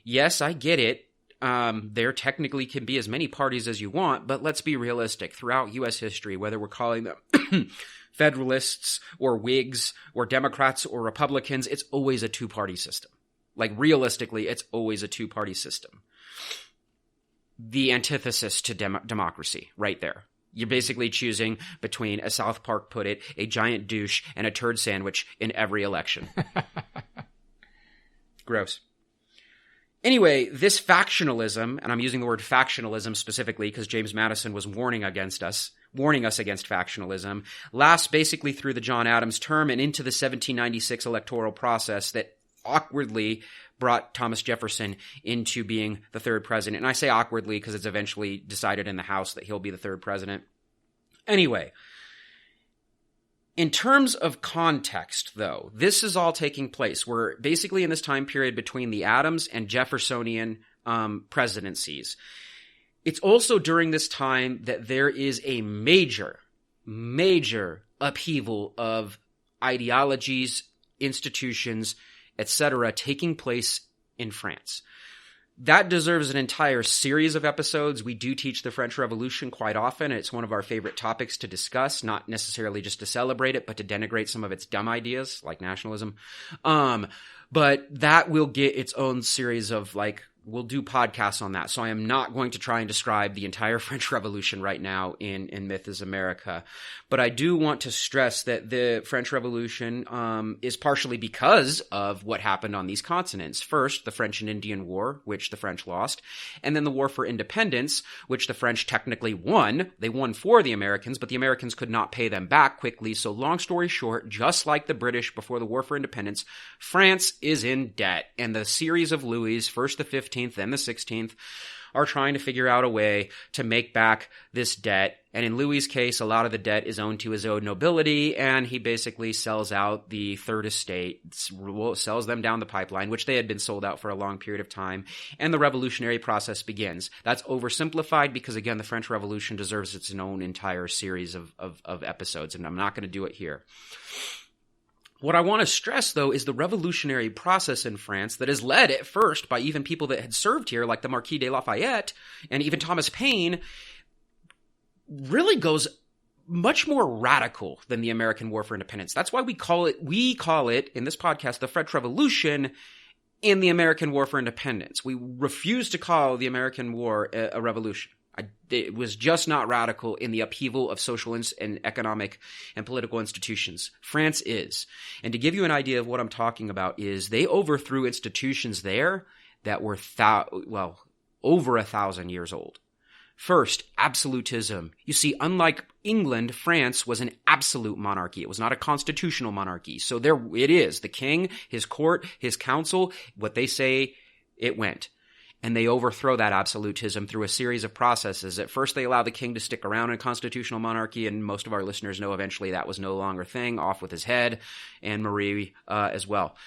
Yes, I get it. There technically can be as many parties as you want, but let's be realistic. Throughout U.S. history, whether we're calling them Federalists or Whigs or Democrats or Republicans, it's always a two-party system. Like, realistically, it's always a two-party system. The antithesis to democracy, right there. You're basically choosing between, as South Park put it, a giant douche and a turd sandwich in every election. Gross. Anyway, this factionalism, and I'm using the word factionalism specifically because James Madison was warning us against factionalism, lasts basically through the John Adams term and into the 1796 electoral process that awkwardly brought Thomas Jefferson into being the third president. And I say awkwardly because it's eventually decided in the House that he'll be the third president. Anyway, in terms of context, though, this is all taking place. We're basically in this time period between the Adams and Jeffersonian presidencies. It's also during this time that there is a major upheaval of ideologies, institutions, etc. taking place in France. That deserves an entire series of episodes. We do teach the French Revolution quite often. It's one of our favorite topics to discuss, not necessarily just to celebrate it, but to denigrate some of its dumb ideas, like nationalism. But that will get its own series of, we'll do podcasts on that. So I am not going to try and describe the entire French Revolution right now in Myth is America. But I do want to stress that the French Revolution is partially because of what happened on these continents. First, the French and Indian War, which the French lost, and then the War for Independence, which the French technically won. They won for the Americans, but the Americans could not pay them back quickly. So long story short, just like the British before the War for Independence, France is in debt. And the series of Louis, first the 15th, then the 16th, are trying to figure out a way to make back this debt. And in Louis's case, a lot of the debt is owed to his own nobility, and he basically sells out the third estate, sells them down the pipeline, which they had been sold out for a long period of time, and the revolutionary process begins. That's oversimplified because, again, the French Revolution deserves its own entire series of episodes, and I'm not going to do it here. What I want to stress, though, is the revolutionary process in France that is led at first by even people that had served here, like the Marquis de Lafayette and even Thomas Paine, really goes much more radical than the American War for Independence. That's why we call it in this podcast the French Revolution and the American War for Independence. We refuse to call the American War a revolution. It was just not radical in the upheaval of social and economic and political institutions. France is. And to give you an idea of what I'm talking about is they overthrew institutions there that were over 1,000 years old. First, absolutism. You see, unlike England, France was an absolute monarchy. It was not a constitutional monarchy. So there it is. The king, his court, his council, what they say, it went. And they overthrow that absolutism through a series of processes. At first, they allow the king to stick around in a constitutional monarchy, and most of our listeners know eventually that was no longer a thing, off with his head, and Marie as well.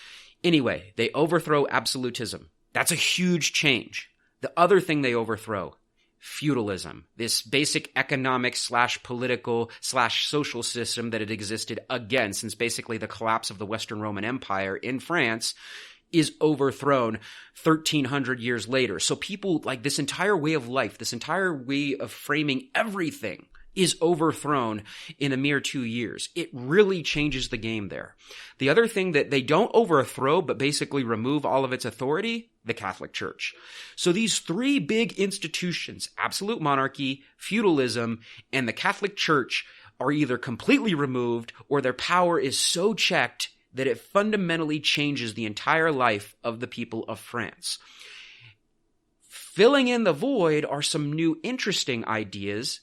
Anyway, they overthrow absolutism. That's a huge change. The other thing they overthrow, feudalism, this basic economic / political / social system that had existed again since basically the collapse of the Western Roman Empire in France, is overthrown 1,300 years later. So people, like, this entire way of life, this entire way of framing everything is overthrown in a mere 2 years. It really changes the game there. The other thing that they don't overthrow, but basically remove all of its authority, the Catholic Church. So these three big institutions, absolute monarchy, feudalism, and the Catholic Church, are either completely removed or their power is so checked that it fundamentally changes the entire life of the people of France. Filling in the void are some new interesting ideas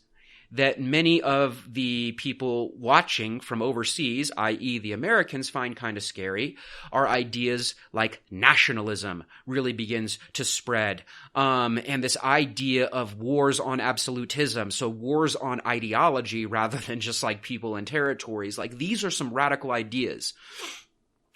that many of the people watching from overseas, i.e. the Americans, find kind of scary, are ideas like nationalism really begins to spread. And this idea of wars on absolutism, so wars on ideology rather than just like people and territories. Like, these are some radical ideas.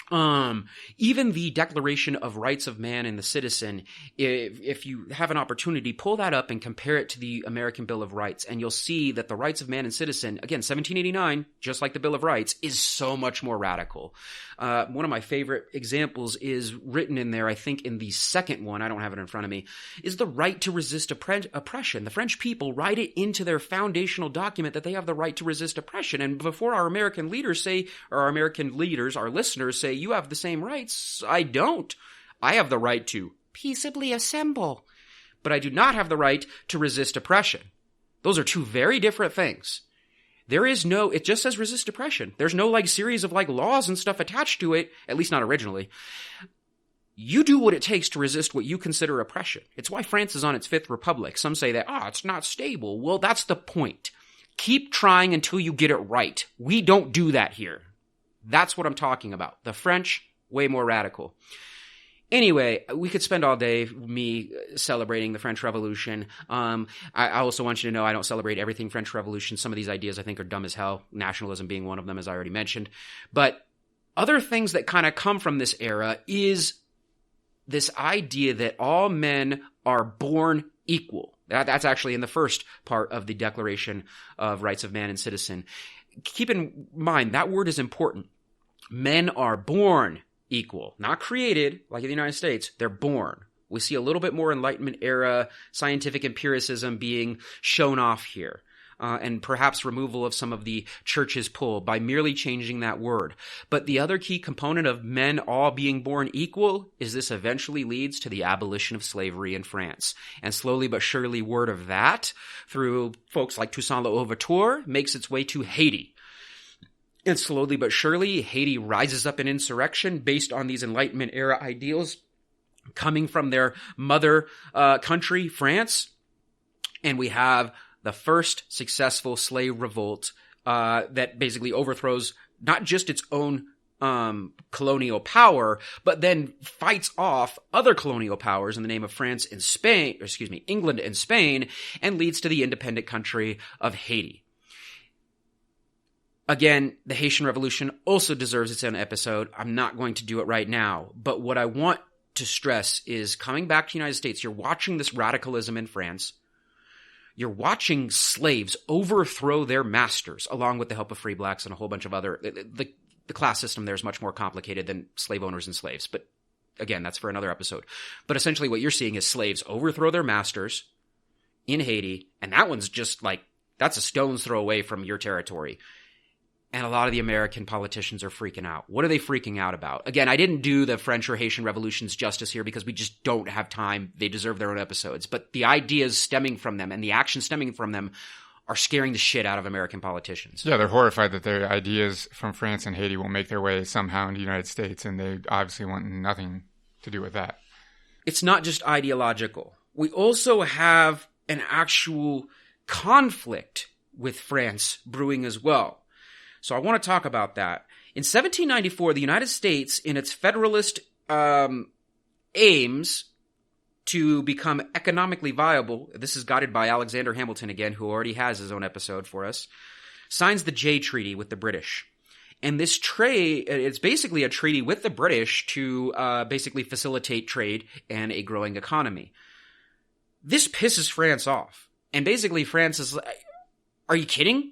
Even the Declaration of Rights of Man and the Citizen, if you have an opportunity, pull that up and compare it to the American Bill of Rights, and you'll see that the rights of man and citizen, again, 1789, just like the Bill of Rights, is so much more radical. One of my favorite examples is written in there, I think in the second one, I don't have it in front of me, is the right to resist oppression. The French people write it into their foundational document that they have the right to resist oppression. And before our American leaders say, or our American leaders, our listeners say, you have the same rights, I don't. I have the right to peaceably assemble, but I do not have the right to resist oppression. Those are two very different things. There is no, it just says resist oppression. There's no like series of like laws and stuff attached to it, at least not originally. You do what it takes to resist what you consider oppression. It's why France is on its fifth republic. Some say that, it's not stable. Well, that's the point. Keep trying until you get it right. We don't do that here. That's what I'm talking about. The French, way more radical. Anyway, we could spend all day me celebrating the French Revolution. I also want you to know I don't celebrate everything French Revolution. Some of these ideas I think are dumb as hell, nationalism being one of them, as I already mentioned. But other things that kind of come from this era is this idea that all men are born equal. That's actually in the first part of the Declaration of Rights of Man and Citizen. Keep in mind, that word is important. Men are born equal, not created like in the United States. They're born. We see a little bit more Enlightenment era scientific empiricism being shown off here, and perhaps removal of some of the church's pull by merely changing that word. But the other key component of men all being born equal is this eventually leads to the abolition of slavery in France. And slowly but surely word of that, through folks like Toussaint Louverture, makes its way to Haiti. And slowly but surely, Haiti rises up in insurrection based on these Enlightenment-era ideals coming from their mother country, France. And we have the first successful slave revolt that basically overthrows not just its own colonial power, but then fights off other colonial powers in the name of England and Spain, and leads to the independent country of Haiti. Again, the Haitian Revolution also deserves its own episode. I'm not going to do it right now. But what I want to stress is, coming back to the United States, you're watching this radicalism in France. You're watching slaves overthrow their masters, along with the help of free blacks and a whole bunch of other... The class system there is much more complicated than slave owners and slaves. But again, that's for another episode. But essentially what you're seeing is slaves overthrow their masters in Haiti. And that one's just like, that's a stone's throw away from your territory. And a lot of the American politicians are freaking out. What are they freaking out about? Again, I didn't do the French or Haitian revolutions justice here because we just don't have time. They deserve their own episodes. But the ideas stemming from them and the action stemming from them are scaring the shit out of American politicians. Yeah, they're horrified that their ideas from France and Haiti will make their way somehow into the United States, and they obviously want nothing to do with that. It's not just ideological. We also have an actual conflict with France brewing as well. So I want to talk about that. In 1794, the United States, in its federalist aims to become economically viable, this is guided by Alexander Hamilton again, who already has his own episode for us, signs the Jay Treaty with the British. And this trade, it's basically a treaty with the British to basically facilitate trade and a growing economy. This pisses France off. And basically France is like, are you kidding?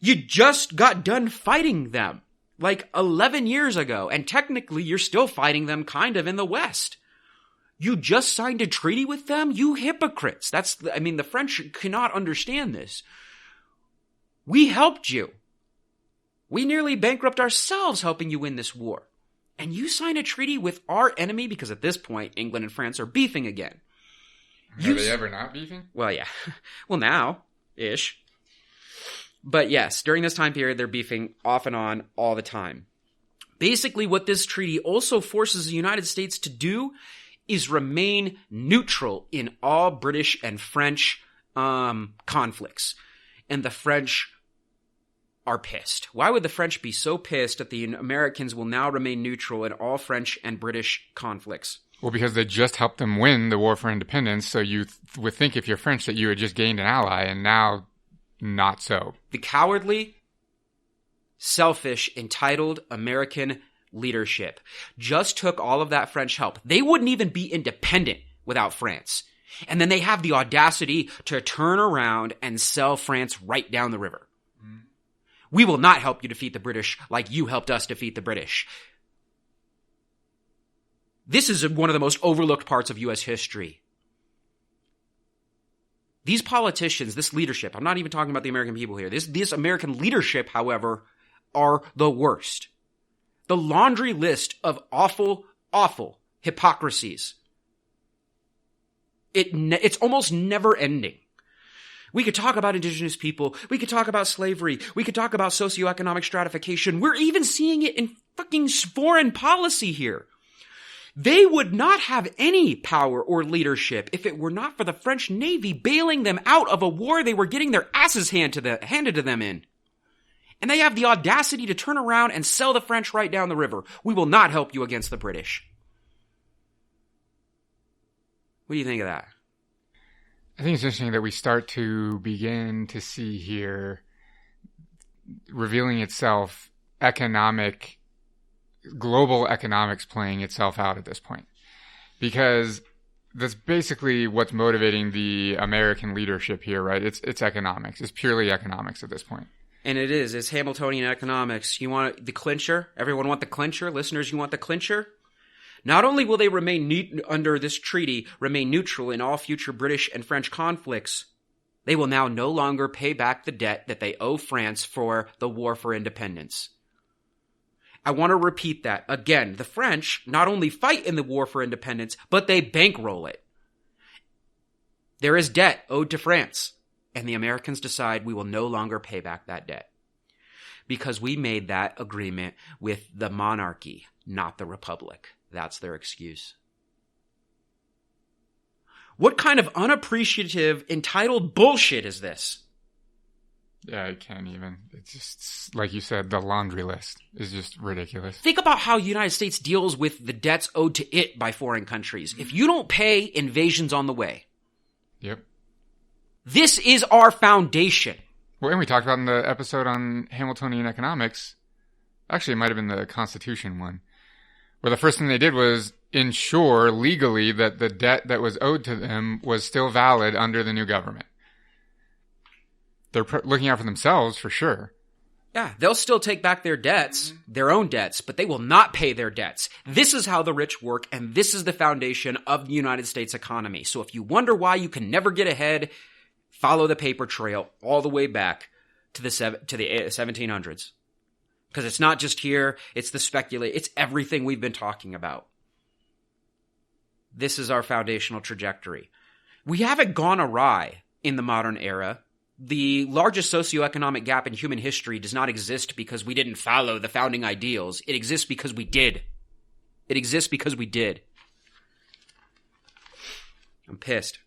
You just got done fighting them like 11 years ago, and technically you're still fighting them kind of in the West. You just signed a treaty with them? You hypocrites. The French cannot understand this. We helped you. We nearly bankrupt ourselves helping you win this war. And you sign a treaty with our enemy because at this point, England and France are beefing again. Are they ever not beefing? Well, yeah. Well, now-ish. But yes, during this time period, they're beefing off and on all the time. Basically, what this treaty also forces the United States to do is remain neutral in all British and French conflicts. And the French are pissed. Why would the French be so pissed that the Americans will now remain neutral in all French and British conflicts? Well, because they just helped them win the War for Independence, so you would think if you're French that you had just gained an ally, and now not so. The cowardly, selfish, entitled American leadership just took all of that French help. They wouldn't even be independent without France. And then they have the audacity to turn around and sell France right down the river. We will not help you defeat the British like you helped us defeat the British. This is one of the most overlooked parts of U.S. history. These politicians, this leadership, I'm not even talking about the American people here. This American leadership, however, are the worst. The laundry list of awful, awful hypocrisies. It's almost never ending. We could talk about indigenous people. We could talk about slavery. We could talk about socioeconomic stratification. We're even seeing it in fucking foreign policy here. They would not have any power or leadership if it were not for the French Navy bailing them out of a war they were getting their asses handed to them in. And they have the audacity to turn around and sell the French right down the river. We will not help you against the British. What do you think of that? I think it's interesting that we start to begin to see here revealing itself global economics playing itself out at this point. Because that's basically what's motivating the American leadership here, right? It's economics. It's purely economics at this point. And it is. It's Hamiltonian economics. You want the clincher? Everyone want the clincher? Listeners, you want the clincher? Not only will they remain under this treaty, remain neutral in all future British and French conflicts, they will now no longer pay back the debt that they owe France for the War for Independence. I want to repeat that. Again, the French not only fight in the War for Independence, but they bankroll it. There is debt owed to France, and the Americans decide we will no longer pay back that debt. Because we made that agreement with the monarchy, not the republic. That's their excuse. What kind of unappreciative, entitled bullshit is this? Yeah, I can't even. It's just, like you said, the laundry list is just ridiculous. Think about how the United States deals with the debts owed to it by foreign countries. If you don't pay, invasion's on the way. Yep. This is our foundation. Well, and we talked about in the episode on Hamiltonian economics, actually it might have been the Constitution one, where the first thing they did was ensure legally that the debt that was owed to them was still valid under the new government. They're looking out for themselves, for sure. Yeah, they'll still take back their debts, their own debts, but they will not pay their debts. This is how the rich work, and this is the foundation of the United States economy. So if you wonder why you can never get ahead, follow the paper trail all the way back to the 1700s. Because it's not just here, it's it's everything we've been talking about. This is our foundational trajectory. We haven't gone awry in the modern era. The largest socioeconomic gap in human history does not exist because we didn't follow the founding ideals. It exists because we did. It exists because we did. I'm pissed.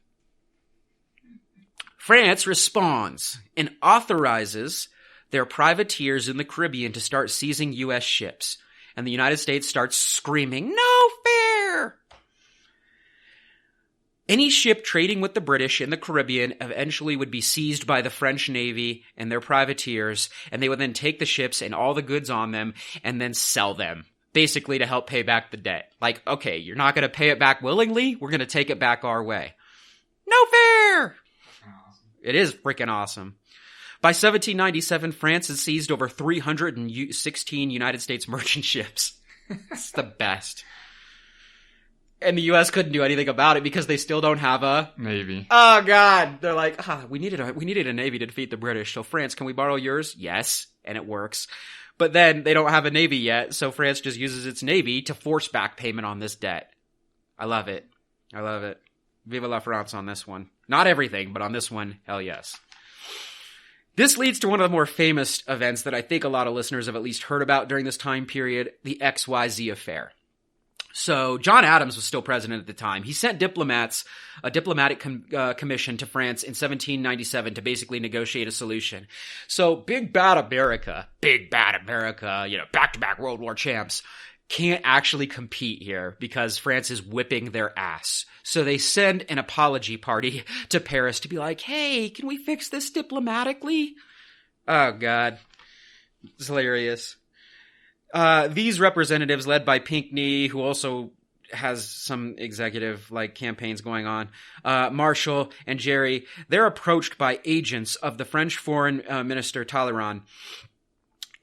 France responds and authorizes their privateers in the Caribbean to start seizing U.S. ships. And the United States starts screaming, "No fair!" Any ship trading with the British in the Caribbean eventually would be seized by the French Navy and their privateers, and they would then take the ships and all the goods on them and then sell them, basically to help pay back the debt. Like, okay, you're not going to pay it back willingly, we're going to take it back our way. No fair! It is freaking awesome. By 1797, France had seized over 316 United States merchant ships. It's the best. And the U.S. couldn't do anything about it because they still don't have a Navy. Oh, God. They're like, we needed a Navy to defeat the British. So, France, can we borrow yours? Yes. And it works. But then they don't have a Navy yet, so France just uses its Navy to force back payment on this debt. I love it. I love it. Vive la France on this one. Not everything, but on this one, hell yes. This leads to one of the more famous events that I think a lot of listeners have at least heard about during this time period, the XYZ affair. So John Adams was still president at the time. He sent a diplomatic commission to France in 1797 to basically negotiate a solution. So big bad America, back-to-back World War champs, can't actually compete here because France is whipping their ass. So they send an apology party to Paris to be like, hey, can we fix this diplomatically? Oh, God. It's hilarious. These representatives, led by Pinckney, who also has some executive campaigns going on, Marshall and Jerry, they're approached by agents of the French Foreign Minister Talleyrand.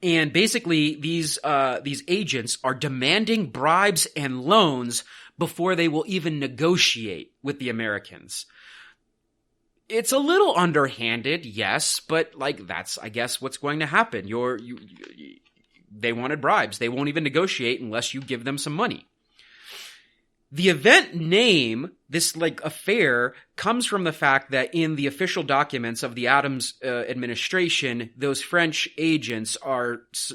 And basically, these agents are demanding bribes and loans before they will even negotiate with the Americans. It's a little underhanded, yes, but that's, I guess, what's going to happen. They wanted bribes. They won't even negotiate unless you give them some money. The event name, this affair, comes from the fact that in the official documents of the Adams administration, those French agents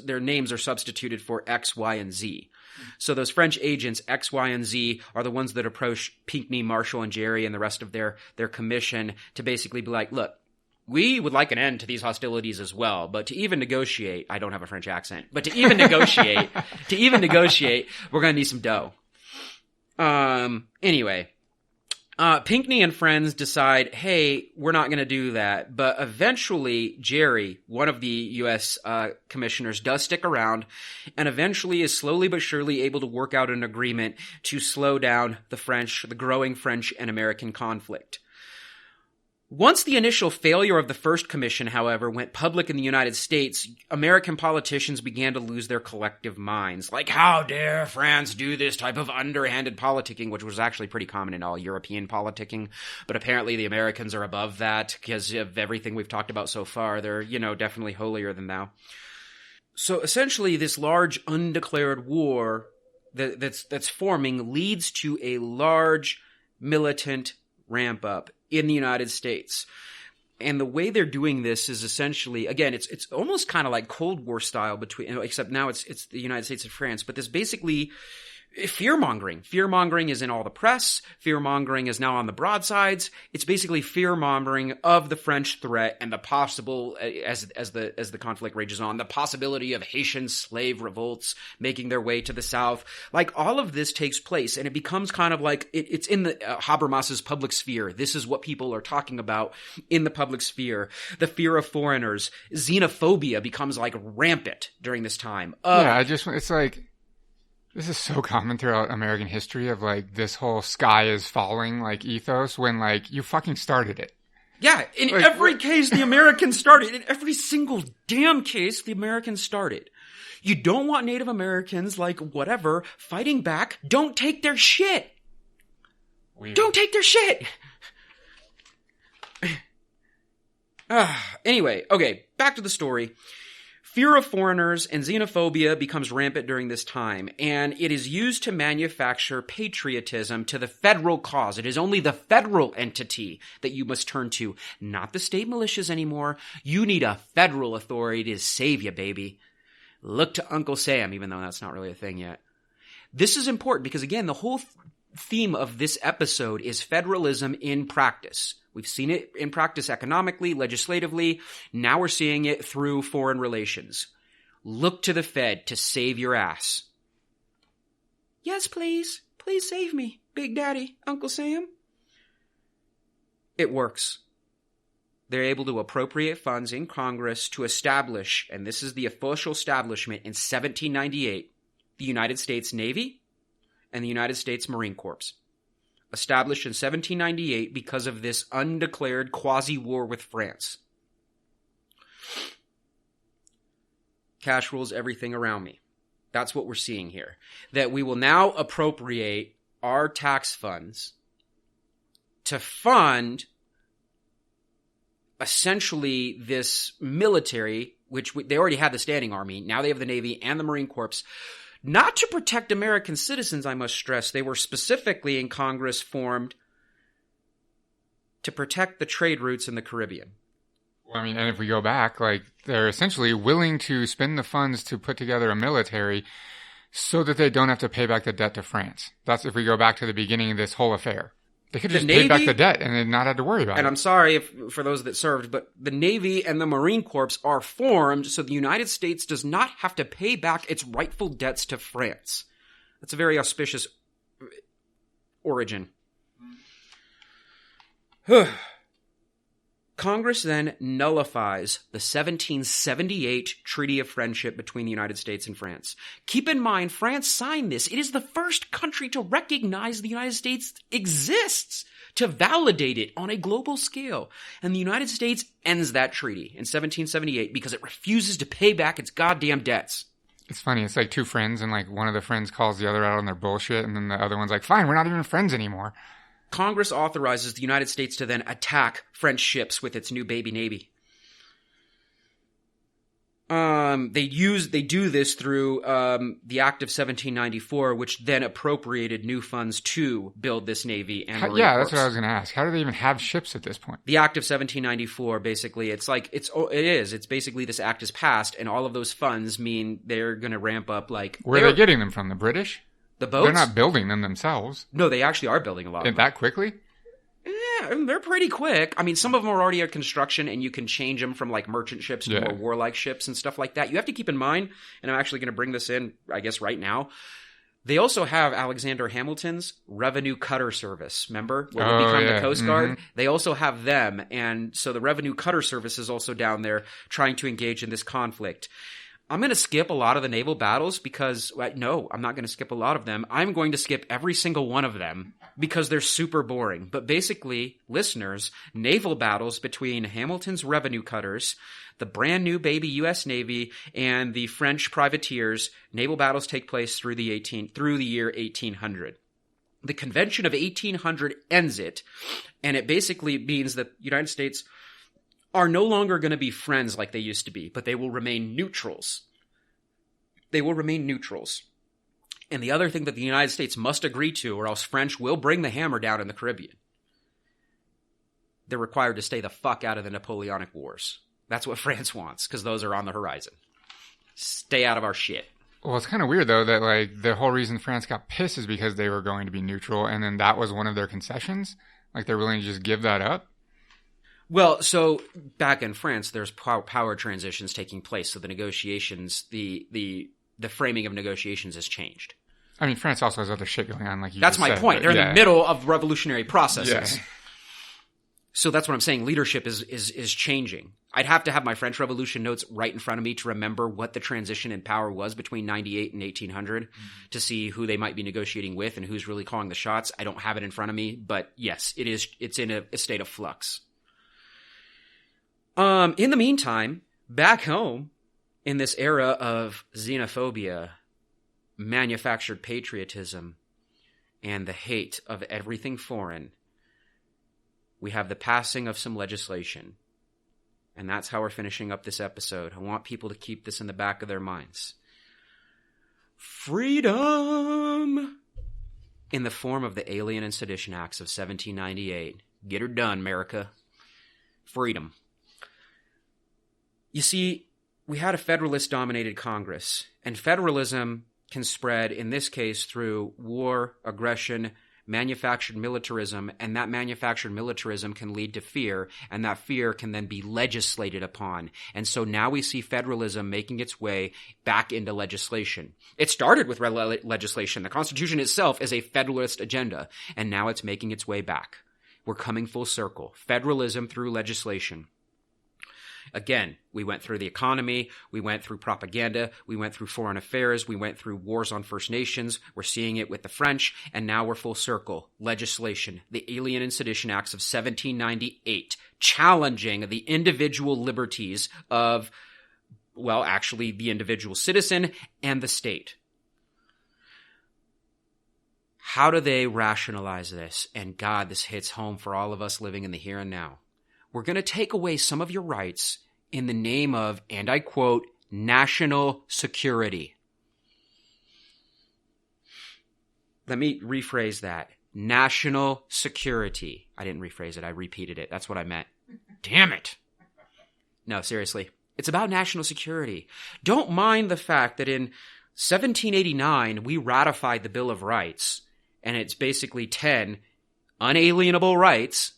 their names are substituted for X, Y, and Z. So those French agents, X, Y, and Z, are the ones that approach Pinckney, Marshall, and Jerry and the rest of their commission to basically be like, look, we would like an end to these hostilities as well, but to even negotiate, I don't have a French accent, but to even negotiate, we're going to need some dough. Anyway, Pinckney and friends decide, hey, we're not going to do that. But eventually, Jerry, one of the U.S. Commissioners, does stick around and eventually is slowly but surely able to work out an agreement to slow down the growing French and American conflict. Once the initial failure of the first commission, however, went public in the United States, American politicians began to lose their collective minds. How dare France do this type of underhanded politicking, which was actually pretty common in all European politicking. But apparently the Americans are above that because of everything we've talked about so far. They're, definitely holier than thou. So essentially this large undeclared war that's forming leads to a large militant ramp up in the United States. And the way they're doing this is essentially, again, it's almost kind of like Cold War style except now it's the United States and France, but this basically fear-mongering. Fear-mongering is in all the press. Fear-mongering is now on the broadsides. It's basically fear-mongering of the French threat and the possible, as the conflict rages on, the possibility of Haitian slave revolts making their way to the South. All of this takes place, and it becomes kind of it's in the Habermas's public sphere. This is what people are talking about in the public sphere. The fear of foreigners. Xenophobia becomes rampant during this time. This is so common throughout American history of this whole sky is falling ethos when you fucking started it. Yeah, in every case the Americans started. In every single damn case the Americans started. You don't want Native Americans whatever fighting back. Don't take their shit. Weird. Don't take their shit. Anyway, okay, back to the story. Fear of foreigners and xenophobia becomes rampant during this time, and it is used to manufacture patriotism to the federal cause. It is only the federal entity that you must turn to, not the state militias anymore. You need a federal authority to save you, baby. Look to Uncle Sam, even though that's not really a thing yet. This is important because, again, the whole theme of this episode is federalism in practice. We've seen it in practice economically, legislatively. Now we're seeing it through foreign relations. Look to the Fed to save your ass. Yes, please. Please save me, Big Daddy, Uncle Sam. It works. They're able to appropriate funds in Congress to establish, and this is the official establishment in 1798, the United States Navy and the United States Marine Corps. Established in 1798 because of this undeclared quasi-war with France. Cash rules everything around me. That's what we're seeing here. That we will now appropriate our tax funds to fund essentially this military, which they already had the standing army. Now they have the Navy and the Marine Corps. Not to protect American citizens, I must stress. They were specifically in Congress formed to protect the trade routes in the Caribbean. Well, I mean, and if we go back, like, they're essentially willing to spend the funds to put together a military so that they don't have to pay back the debt to France. That's if we go back to the beginning of this whole affair. They could just pay back the debt and then not have to worry about it. And I'm sorry for those that served, but the Navy and the Marine Corps are formed so the United States does not have to pay back its rightful debts to France. That's a very auspicious origin. Congress then nullifies the 1778 Treaty of Friendship between the United States and France. Keep in mind, France signed this. It is the first country to recognize the United States exists, to validate it on a global scale. And the United States ends that treaty in 1778 because it refuses to pay back its goddamn debts. It's funny. It's like two friends, and like one of the friends calls the other out on their bullshit, and then the other one's like, fine, we're not even friends anymore. Congress authorizes the United States to then attack French ships with its new baby navy. They do this through the Act of 1794, which then appropriated new funds to build this navy and Marine Corps. That's what I was going to ask. How do they even have ships at this point? The Act of 1794, basically, it's basically this act is passed, and all of those funds mean they're going to ramp up like. Where are they getting them from? The British? The boats? They're not building them themselves. No, they actually are building a lot of them. That quickly? Yeah, they're pretty quick. I mean, some of them are already at construction, and you can change them from like merchant ships to more warlike ships and stuff like that. You have to keep in mind, and I'm actually going to bring this in, I guess, right now. They also have Alexander Hamilton's Revenue Cutter Service. Remember? What would become the Coast Guard? Mm-hmm. They also have them, and so the Revenue Cutter Service is also down there trying to engage in this conflict. I'm going to skip a lot of the naval battles because, no, I'm not going to skip a lot of them. I'm going to skip every single one of them because they're super boring. But basically, listeners, naval battles between Hamilton's revenue cutters, the brand new baby U.S. Navy, and the French privateers, naval battles take place through the year 1800. The Convention of 1800 ends it, and it basically means that the United States are no longer going to be friends like they used to be, but they will remain neutrals. They will remain neutrals. And the other thing that the United States must agree to, or else French will bring the hammer down in the Caribbean. They're required to stay the fuck out of the Napoleonic Wars. That's what France wants, because those are on the horizon. Stay out of our shit. Well, it's kind of weird, though, that like the whole reason France got pissed is because they were going to be neutral, and then that was one of their concessions? Like they're willing to just give that up? Well, so back in France, there's power transitions taking place, so the negotiations, the framing of negotiations has changed. I mean, France also has other shit going on, like you That's just my said, point. They're in the middle of revolutionary processes. Yeah. So that's what I'm saying. Leadership is changing. I'd have to have my French Revolution notes right in front of me to remember what the transition in power was between 98 and 1800 to see who they might be negotiating with and who's really calling the shots. I don't have it in front of me, but yes, it's in a state of flux. In the meantime, back home, in this era of xenophobia, manufactured patriotism, and the hate of everything foreign, we have the passing of some legislation. And that's how we're finishing up this episode. I want people to keep this in the back of their minds. Freedom! In the form of the Alien and Sedition Acts of 1798. Get her done, America. Freedom. You see, we had a federalist-dominated Congress, and federalism can spread, in this case, through war, aggression, manufactured militarism, and that manufactured militarism can lead to fear, and that fear can then be legislated upon. And so now we see federalism making its way back into legislation. It started with legislation. The Constitution itself is a federalist agenda, and now it's making its way back. We're coming full circle. Federalism through legislation. Again, we went through the economy, we went through propaganda, we went through foreign affairs, we went through wars on First Nations, we're seeing it with the French, and now we're full circle. Legislation, the Alien and Sedition Acts of 1798, challenging the individual liberties of, well, actually the individual citizen and the state. How do they rationalize this? And God, this hits home for all of us living in the here and now. We're going to take away some of your rights in the name of, and I quote, national security. Let me rephrase that. National security. I didn't rephrase it. I repeated it. That's what I meant. Damn it. No, seriously. It's about national security. Don't mind the fact that in 1789, we ratified the Bill of Rights, and it's basically 10 unalienable rights.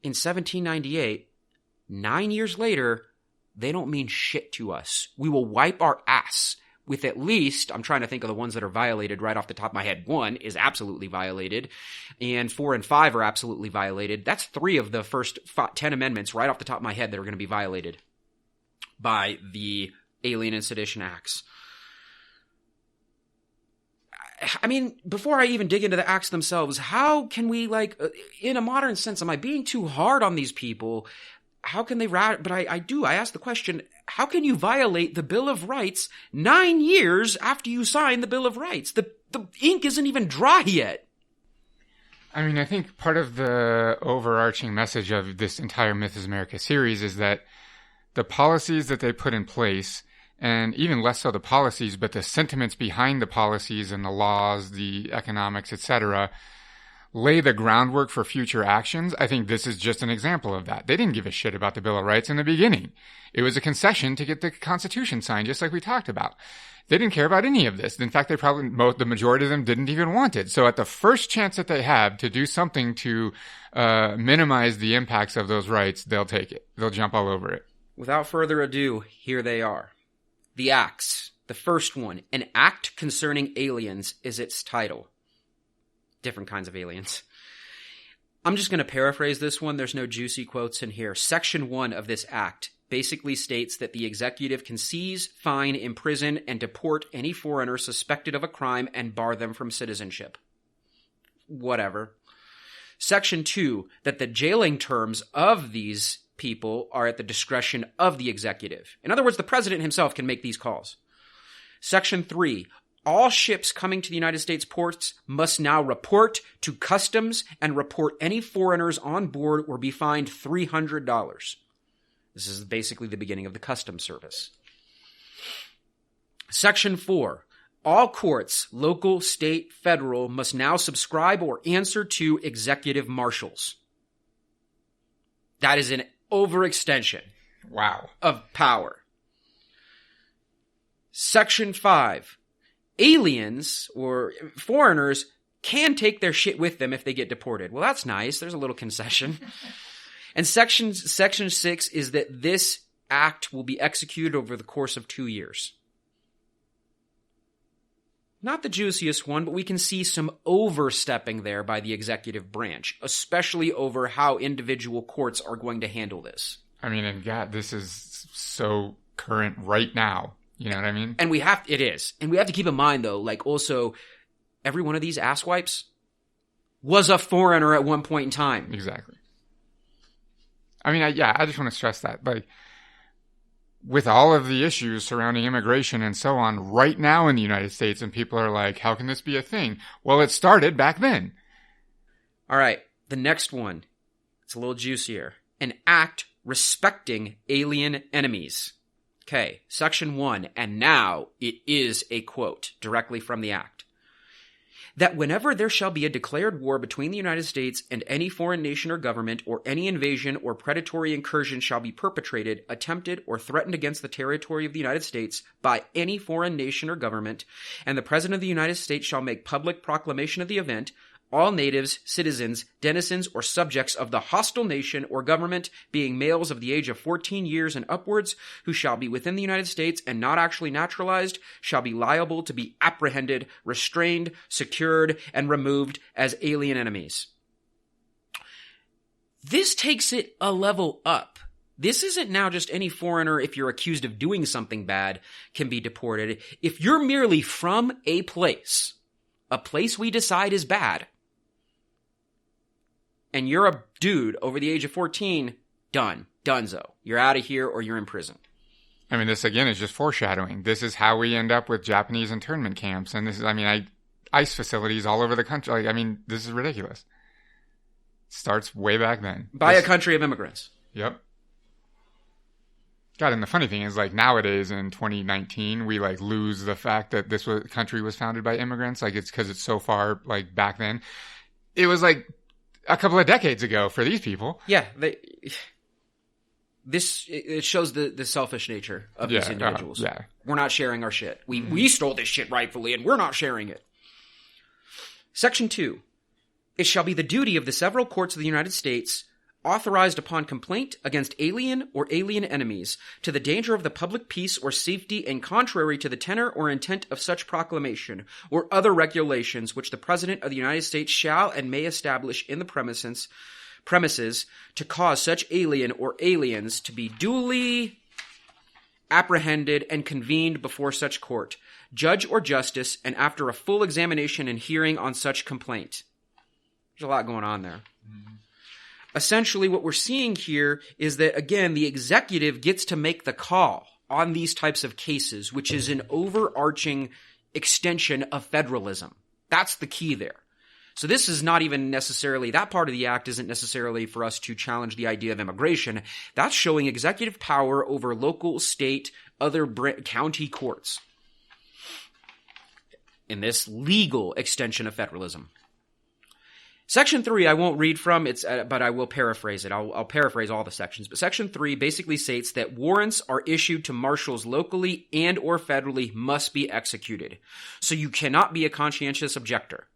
In 1798, 9 years later, they don't mean shit to us. We will wipe our ass with at least, I'm trying to think of the ones that are violated right off the top of my head. 1 is absolutely violated, and 4 and 5 are absolutely violated. That's 3 of the first 10 amendments right off the top of my head that are going to be violated by the Alien and Sedition Acts. I mean, before I even dig into the acts themselves, how can we, in a modern sense, am I being too hard on these people? How can they but I ask the question, how can you violate the Bill of Rights 9 years after you sign the Bill of Rights? The ink isn't even dry yet. I mean, I think part of the overarching message of this entire Myth is America series is that the policies that they put in place, and even less so the policies, but the sentiments behind the policies and the laws, the economics, etc., lay the groundwork for future actions. I think this is just an example of that. They didn't give a shit about the Bill of Rights in the beginning. It was a concession to get the Constitution signed, just like we talked about. They didn't care about any of this. In fact, the majority of them didn't even want it. So at the first chance that they have to do something to minimize the impacts of those rights, they'll take it. They'll jump all over it. Without further ado, here they are. The Acts. The first one, An Act Concerning Aliens, is its title. Different kinds of aliens. I'm just going to paraphrase this one. There's no juicy quotes in here. Section 1 of this act basically states that the executive can seize, fine, imprison, and deport any foreigner suspected of a crime and bar them from citizenship. Whatever. Section 2, that the jailing terms of these people are at the discretion of the executive. In other words, the president himself can make these calls. Section 3, all ships coming to the United States ports must now report to customs and report any foreigners on board or be fined $300. This is basically the beginning of the customs service. Section 4. All courts, local, state, federal, must now subscribe or answer to executive marshals. That is an overextension. Wow. Of power. Section 5. Aliens or foreigners can take their shit with them if they get deported. Well, that's nice. There's a little concession. And Section 6 is that this act will be executed over the course of 2 years. Not the juiciest one, but we can see some overstepping there by the executive branch, especially over how individual courts are going to handle this. I mean, and God, this is so current right now. You know what I mean? And it is. And we have to keep in mind, though, also, every one of these asswipes was a foreigner at one point in time. Exactly. I mean, I just want to stress that. With all of the issues surrounding immigration and so on right now in the United States, and people are like, how can this be a thing? Well, it started back then. All right. The next one. It's a little juicier. An act respecting alien enemies. Okay, Section 1, and now it is a quote directly from the act. That whenever there shall be a declared war between the United States and any foreign nation or government, or any invasion or predatory incursion shall be perpetrated, attempted, or threatened against the territory of the United States by any foreign nation or government, and the President of the United States shall make public proclamation of the event, all natives, citizens, denizens, or subjects of the hostile nation or government, being males of the age of 14 years and upwards, who shall be within the United States and not actually naturalized, shall be liable to be apprehended, restrained, secured, and removed as alien enemies. This takes it a level up. This isn't now just any foreigner, if you're accused of doing something bad, can be deported. If you're merely from a place we decide is bad, and you're a dude over the age of 14, donezo. You're out of here or you're in prison. I mean, this again is just foreshadowing. This is how we end up with Japanese internment camps. And this is, ICE facilities all over the country. This is ridiculous. It starts way back then. By a country of immigrants. Yep. God, and the funny thing is, nowadays in 2019, we, lose the fact that this country was founded by immigrants. It's because it's so far, back then. It was, a couple of decades ago for these people. Yeah, it shows the selfish nature of these individuals. We're not sharing our shit. We stole this shit rightfully, and we're not sharing it. Section 2. It shall be the duty of the several courts of the United States, authorized upon complaint against alien or alien enemies, to the danger of the public peace or safety and contrary to the tenor or intent of such proclamation, or other regulations which the President of the United States shall and may establish in the premises to cause such alien or aliens to be duly apprehended and convened before such court, judge or justice, and after a full examination and hearing on such complaint. There's a lot going on there. Essentially, what we're seeing here is that, again, the executive gets to make the call on these types of cases, which is an overarching extension of federalism. That's the key there. So this is not even necessarily, that part of the act isn't necessarily for us to challenge the idea of immigration. That's showing executive power over local, state, other county courts in this legal extension of federalism. Section 3, I won't read from, but I will paraphrase it. I'll paraphrase all the sections. But Section 3 basically states that warrants are issued to marshals locally and or federally must be executed. So you cannot be a conscientious objector.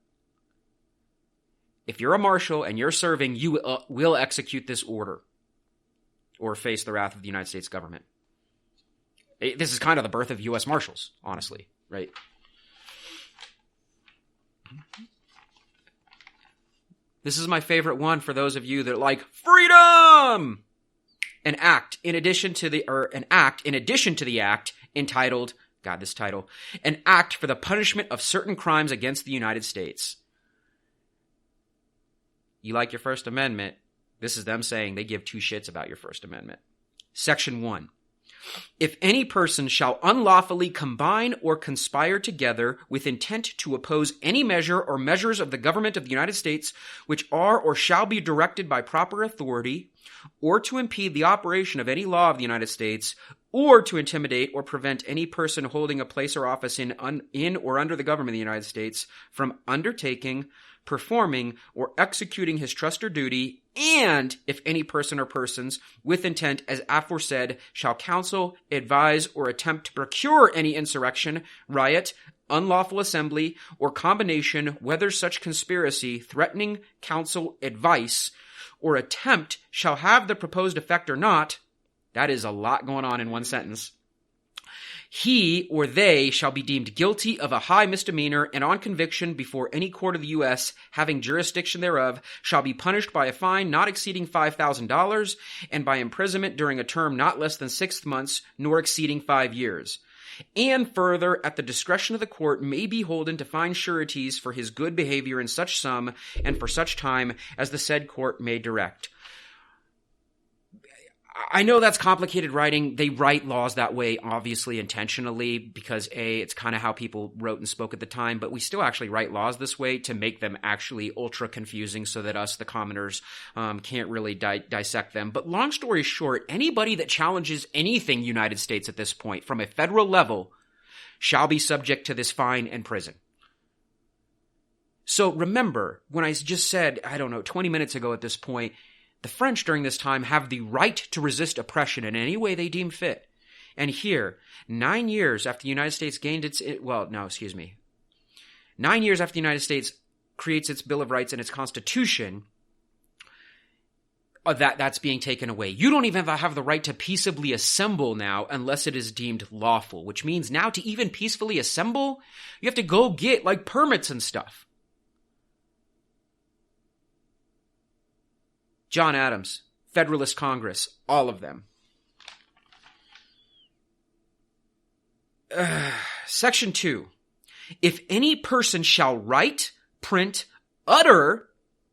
If you're a marshal and you're serving, you will execute this order or face the wrath of the United States government. This is kind of the birth of U.S. Marshals, honestly, right? This is my favorite one for those of you that like freedom. An act in addition to the act entitled, God, this title, an act for the punishment of certain crimes against the United States. You like your First Amendment? This is them saying they give two shits about your First Amendment. Section 1. If any person shall unlawfully combine or conspire together with intent to oppose any measure or measures of the government of the United States which are or shall be directed by proper authority, or to impede the operation of any law of the United States, or to intimidate or prevent any person holding a place or office in or under the government of the United States from undertaking, performing, or executing his trust or duty, and if any person or persons with intent as aforesaid shall counsel, advise, or attempt to procure any insurrection, riot, unlawful assembly, or combination, whether such conspiracy, threatening, counsel, advice, or attempt shall have the proposed effect or not, that is a lot going on in one sentence, he or they shall be deemed guilty of a high misdemeanor, and on conviction before any court of the U.S. having jurisdiction thereof shall be punished by a fine not exceeding $5,000 and by imprisonment during a term not less than 6 months nor exceeding 5 years. And further, at the discretion of the court, may be holden to find sureties for his good behavior in such sum and for such time as the said court may direct. I know that's complicated writing. They write laws that way, obviously, intentionally, because A, it's kind of how people wrote and spoke at the time, but we still actually write laws this way to make them actually ultra confusing so that us, the commoners, can't really dissect them. But long story short, anybody that challenges anything United States at this point from a federal level shall be subject to this fine and prison. So remember, when I just said, 20 minutes ago at this point, the French during this time have the right to resist oppression in any way they deem fit. And here, 9 years after the United States 9 years after the United States creates its Bill of Rights and its Constitution, that's being taken away. You don't even have the right to peaceably assemble now unless it is deemed lawful, which means now to even peacefully assemble, you have to go get permits and stuff. John Adams, Federalist Congress, all of them. Section 2. If any person shall write, print, utter,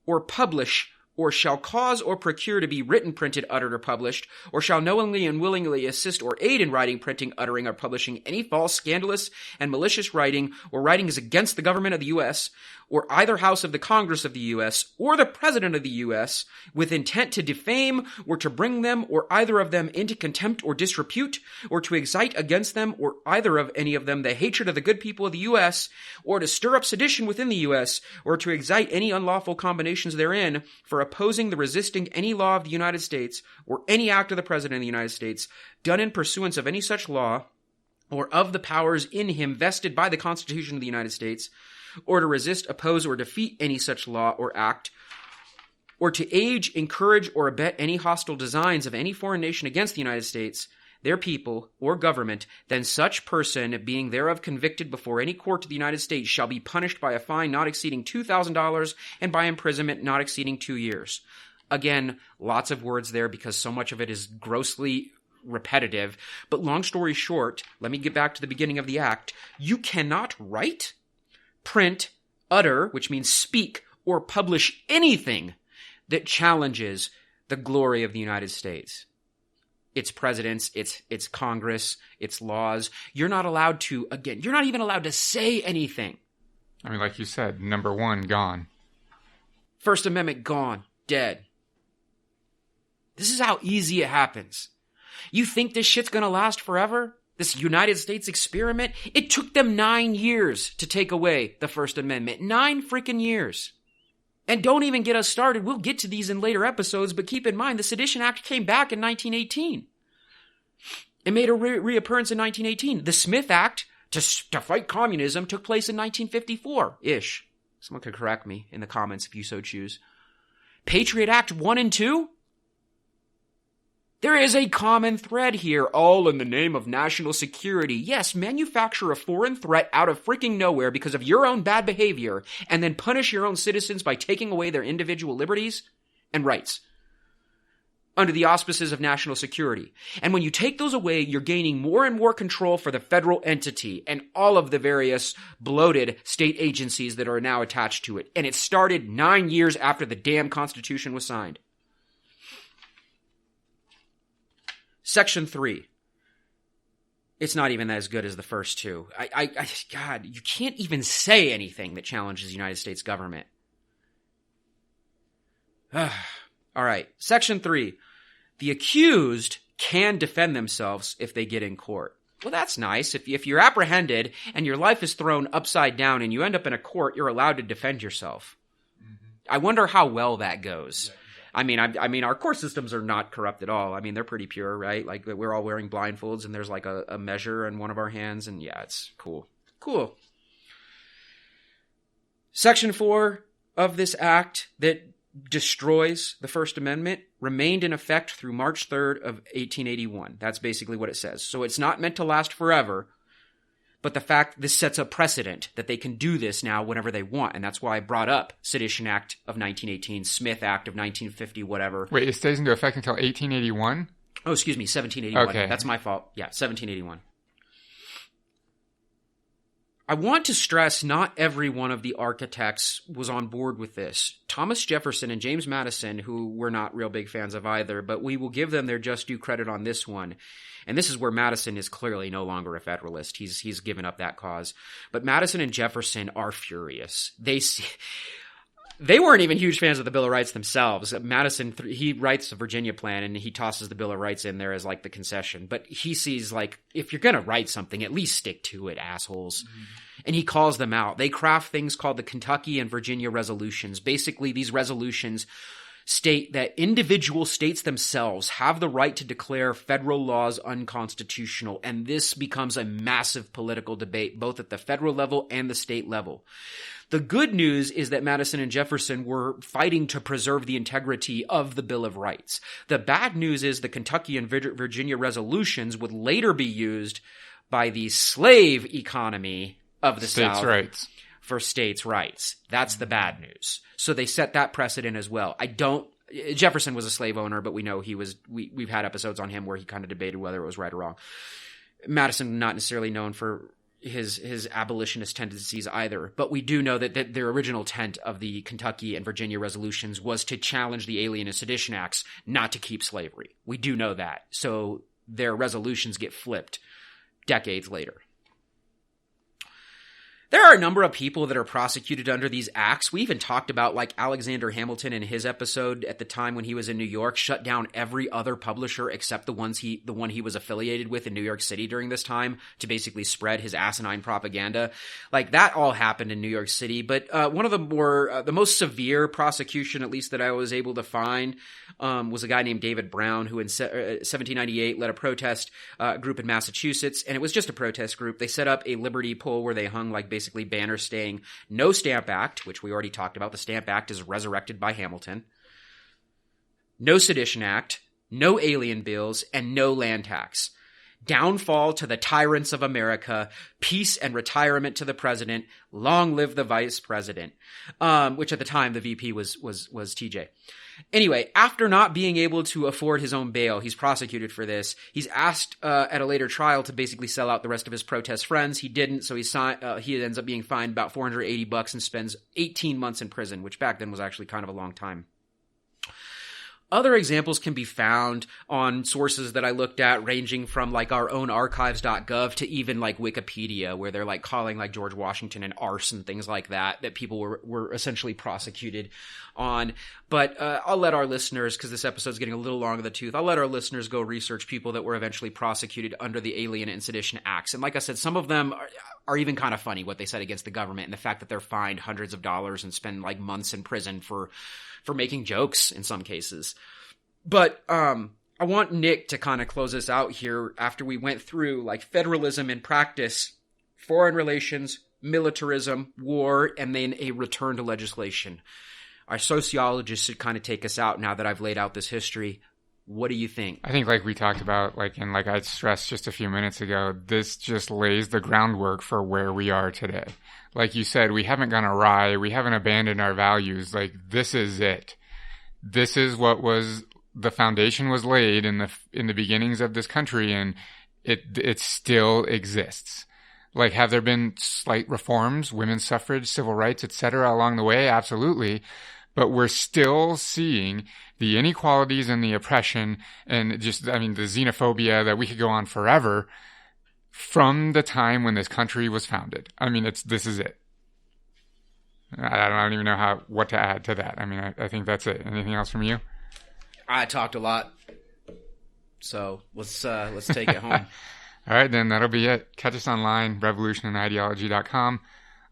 or publish, or shall cause or procure to be written, printed, uttered, or published, or shall knowingly and willingly assist or aid in writing, printing, uttering, or publishing any false, scandalous, and malicious writing, or writing is against the government of the U.S., or either house of the Congress of the U.S., or the President of the U.S., with intent to defame, or to bring them, or either of them, into contempt or disrepute, or to excite against them, or either of any of them, the hatred of the good people of the U.S., or to stir up sedition within the U.S., or to excite any unlawful combinations therein, for a opposing the resisting any law of the United States or any act of the President of the United States done in pursuance of any such law or of the powers in him vested by the Constitution of the United States, or to resist, oppose, or defeat any such law or act, or to aid, encourage, or abet any hostile designs of any foreign nation against the United States, their people, or government, then such person, being thereof convicted before any court of the United States, shall be punished by a fine not exceeding $2,000 and by imprisonment not exceeding 2 years. Again, lots of words there because so much of it is grossly repetitive. But long story short, let me get back to the beginning of the act. You cannot write, print, utter, which means speak, or publish anything that challenges the glory of the United States. Its presidents, its Congress, its laws. You're not allowed to, again, you're not even allowed to say anything. I mean, like you said, number one, gone. First Amendment gone, dead. This is how easy it happens. You think this shit's gonna last forever? This United States experiment? It took them 9 years to take away the First Amendment. 9 freaking years. And don't even get us started. We'll get to these in later episodes, but keep in mind the Sedition Act came back in 1918. It made a reappearance in 1918. The Smith Act to fight communism took place in 1954-ish. Someone could correct me in the comments if you so choose. Patriot Act 1 and 2? There is a common thread here, all in the name of national security. Yes, manufacture a foreign threat out of freaking nowhere because of your own bad behavior, and then punish your own citizens by taking away their individual liberties and rights under the auspices of national security. And when you take those away, you're gaining more and more control for the federal entity and all of the various bloated state agencies that are now attached to it. And it started 9 years after the damn Constitution was signed. Section 3. It's not even as good as the first two. God, you can't even say anything that challenges the United States government. All right. Section 3. The accused can defend themselves if they get in court. Well, that's nice. If you're apprehended and your life is thrown upside down and you end up in a court, you're allowed to defend yourself. Mm-hmm. I wonder how well that goes. Yeah. I mean, our court systems are not corrupt at all. I mean, they're pretty pure, right? Like, we're all wearing blindfolds, and there's like a measure in one of our hands, and yeah, it's cool. Cool. Section 4 of this act that destroys the First Amendment remained in effect through March 3rd of 1881. That's basically what it says. So it's not meant to last forever, but the fact this sets a precedent that they can do this now whenever they want. And that's why I brought up Sedition Act of 1918, Smith Act of 1950, whatever. Wait, it stays into effect until 1881? Oh, excuse me, 1781. Okay. That's my fault. Yeah, 1781. I want to stress not every one of the architects was on board with this. Thomas Jefferson and James Madison, who we're not real big fans of either, but we will give them their just due credit on this one. And this is where Madison is clearly no longer a Federalist. He's given up that cause. But Madison and Jefferson are furious. They weren't even huge fans of the Bill of Rights themselves. Madison, he writes the Virginia Plan and he tosses the Bill of Rights in there as like the concession. But he sees like, if you're going to write something, at least stick to it, assholes. Mm-hmm. And he calls them out. They craft things called the Kentucky and Virginia resolutions. Basically, these resolutions state that individual states themselves have the right to declare federal laws unconstitutional, and this becomes a massive political debate both at the federal level and the state level. The good news is that Madison and Jefferson were fighting to preserve the integrity of the Bill of Rights. The bad news is the Kentucky and Virginia resolutions would later be used by the slave economy of the South. States' rights. For states' rights. That's the bad news. So they set that precedent as well. Jefferson was a slave owner, but we know we've had episodes on him where he kind of debated whether it was right or wrong. Madison, not necessarily known for his abolitionist tendencies either, but we do know that their original intent of the Kentucky and Virginia resolutions was to challenge the Alien and Sedition Acts, not to keep slavery. We do know that. So their resolutions get flipped decades later. There are a number of people that are prosecuted under these acts. We even talked about like Alexander Hamilton in his episode at the time when he was in New York, shut down every other publisher except the one he was affiliated with in New York City during this time to basically spread his asinine propaganda. Like that all happened in New York City. But one of the most severe prosecution, at least that I was able to find, was a guy named David Brown, who in 1798 led a protest group in Massachusetts, and it was just a protest group. They set up a liberty pole where they hung like basically banners saying "No Stamp Act," which we already talked about. The Stamp Act is resurrected by Hamilton. No Sedition Act, no alien bills, and no land tax. Downfall to the tyrants of America, peace and retirement to the president, long live the vice president, which at the time the VP was TJ. Anyway, after not being able to afford his own bail, he's prosecuted for this. He's asked at a later trial to basically sell out the rest of his protest friends. He didn't, so he ends up being fined about $480 and spends 18 months in prison, which back then was actually kind of a long time. Other examples can be found on sources that I looked at, ranging from like our own archives.gov to even like Wikipedia, where they're like calling like George Washington an arse and things like that people were essentially prosecuted on. But I'll let our listeners, because this episode's getting a little long in the tooth, I'll let our listeners go research people that were eventually prosecuted under the Alien and Sedition Acts. And like I said, some of them are even kind of funny what they said against the government, and the fact that they're fined hundreds of dollars and spend like months in prison for making jokes in some cases. But I want Nick to kind of close us out here after we went through like federalism in practice, foreign relations, militarism, war, and then a return to legislation. Our sociologist should kind of take us out now that I've laid out this history. What do you think? I think like we talked about, and like I stressed just a few minutes ago, this just lays the groundwork for where we are today. Like you said, we haven't gone awry. We haven't abandoned our values. Like, this is it. This is what the foundation was laid in the beginnings of this country, and it still exists. Like, have there been slight reforms, women's suffrage, civil rights, etc. along the way? Absolutely. But we're still seeing the inequalities and the oppression and the xenophobia that we could go on forever from the time when this country was founded. I mean, this is it. I don't even know what to add to that. I mean, I think that's it. Anything else from you? I talked a lot, so let's take it home. All right, then that'll be it. Catch us online, revolutionideology.com,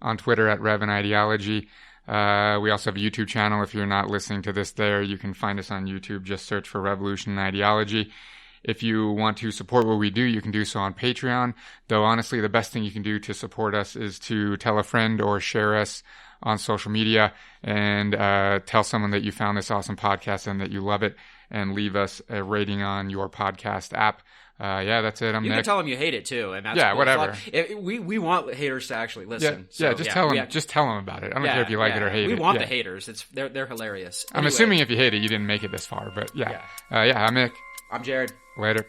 on Twitter at RevAndIdeology. We also have a YouTube channel. If you're not listening to this there, you can find us on YouTube. Just search for Revolution and Ideology. If you want to support what we do, you can do so on Patreon. Though honestly, the best thing you can do to support us is to tell a friend or share us on social media and tell someone that you found this awesome podcast and that you love it, and leave us a rating on your podcast app. That's it. You can tell them you hate it too, and that's cool. Whatever. We want haters to actually listen. Just tell them. Just tell them about it. I don't care if you like it or hate it. We want the haters. They're hilarious. I'm assuming if you hate it, you didn't make it this far. But I'm Nick. I'm Jared. Later.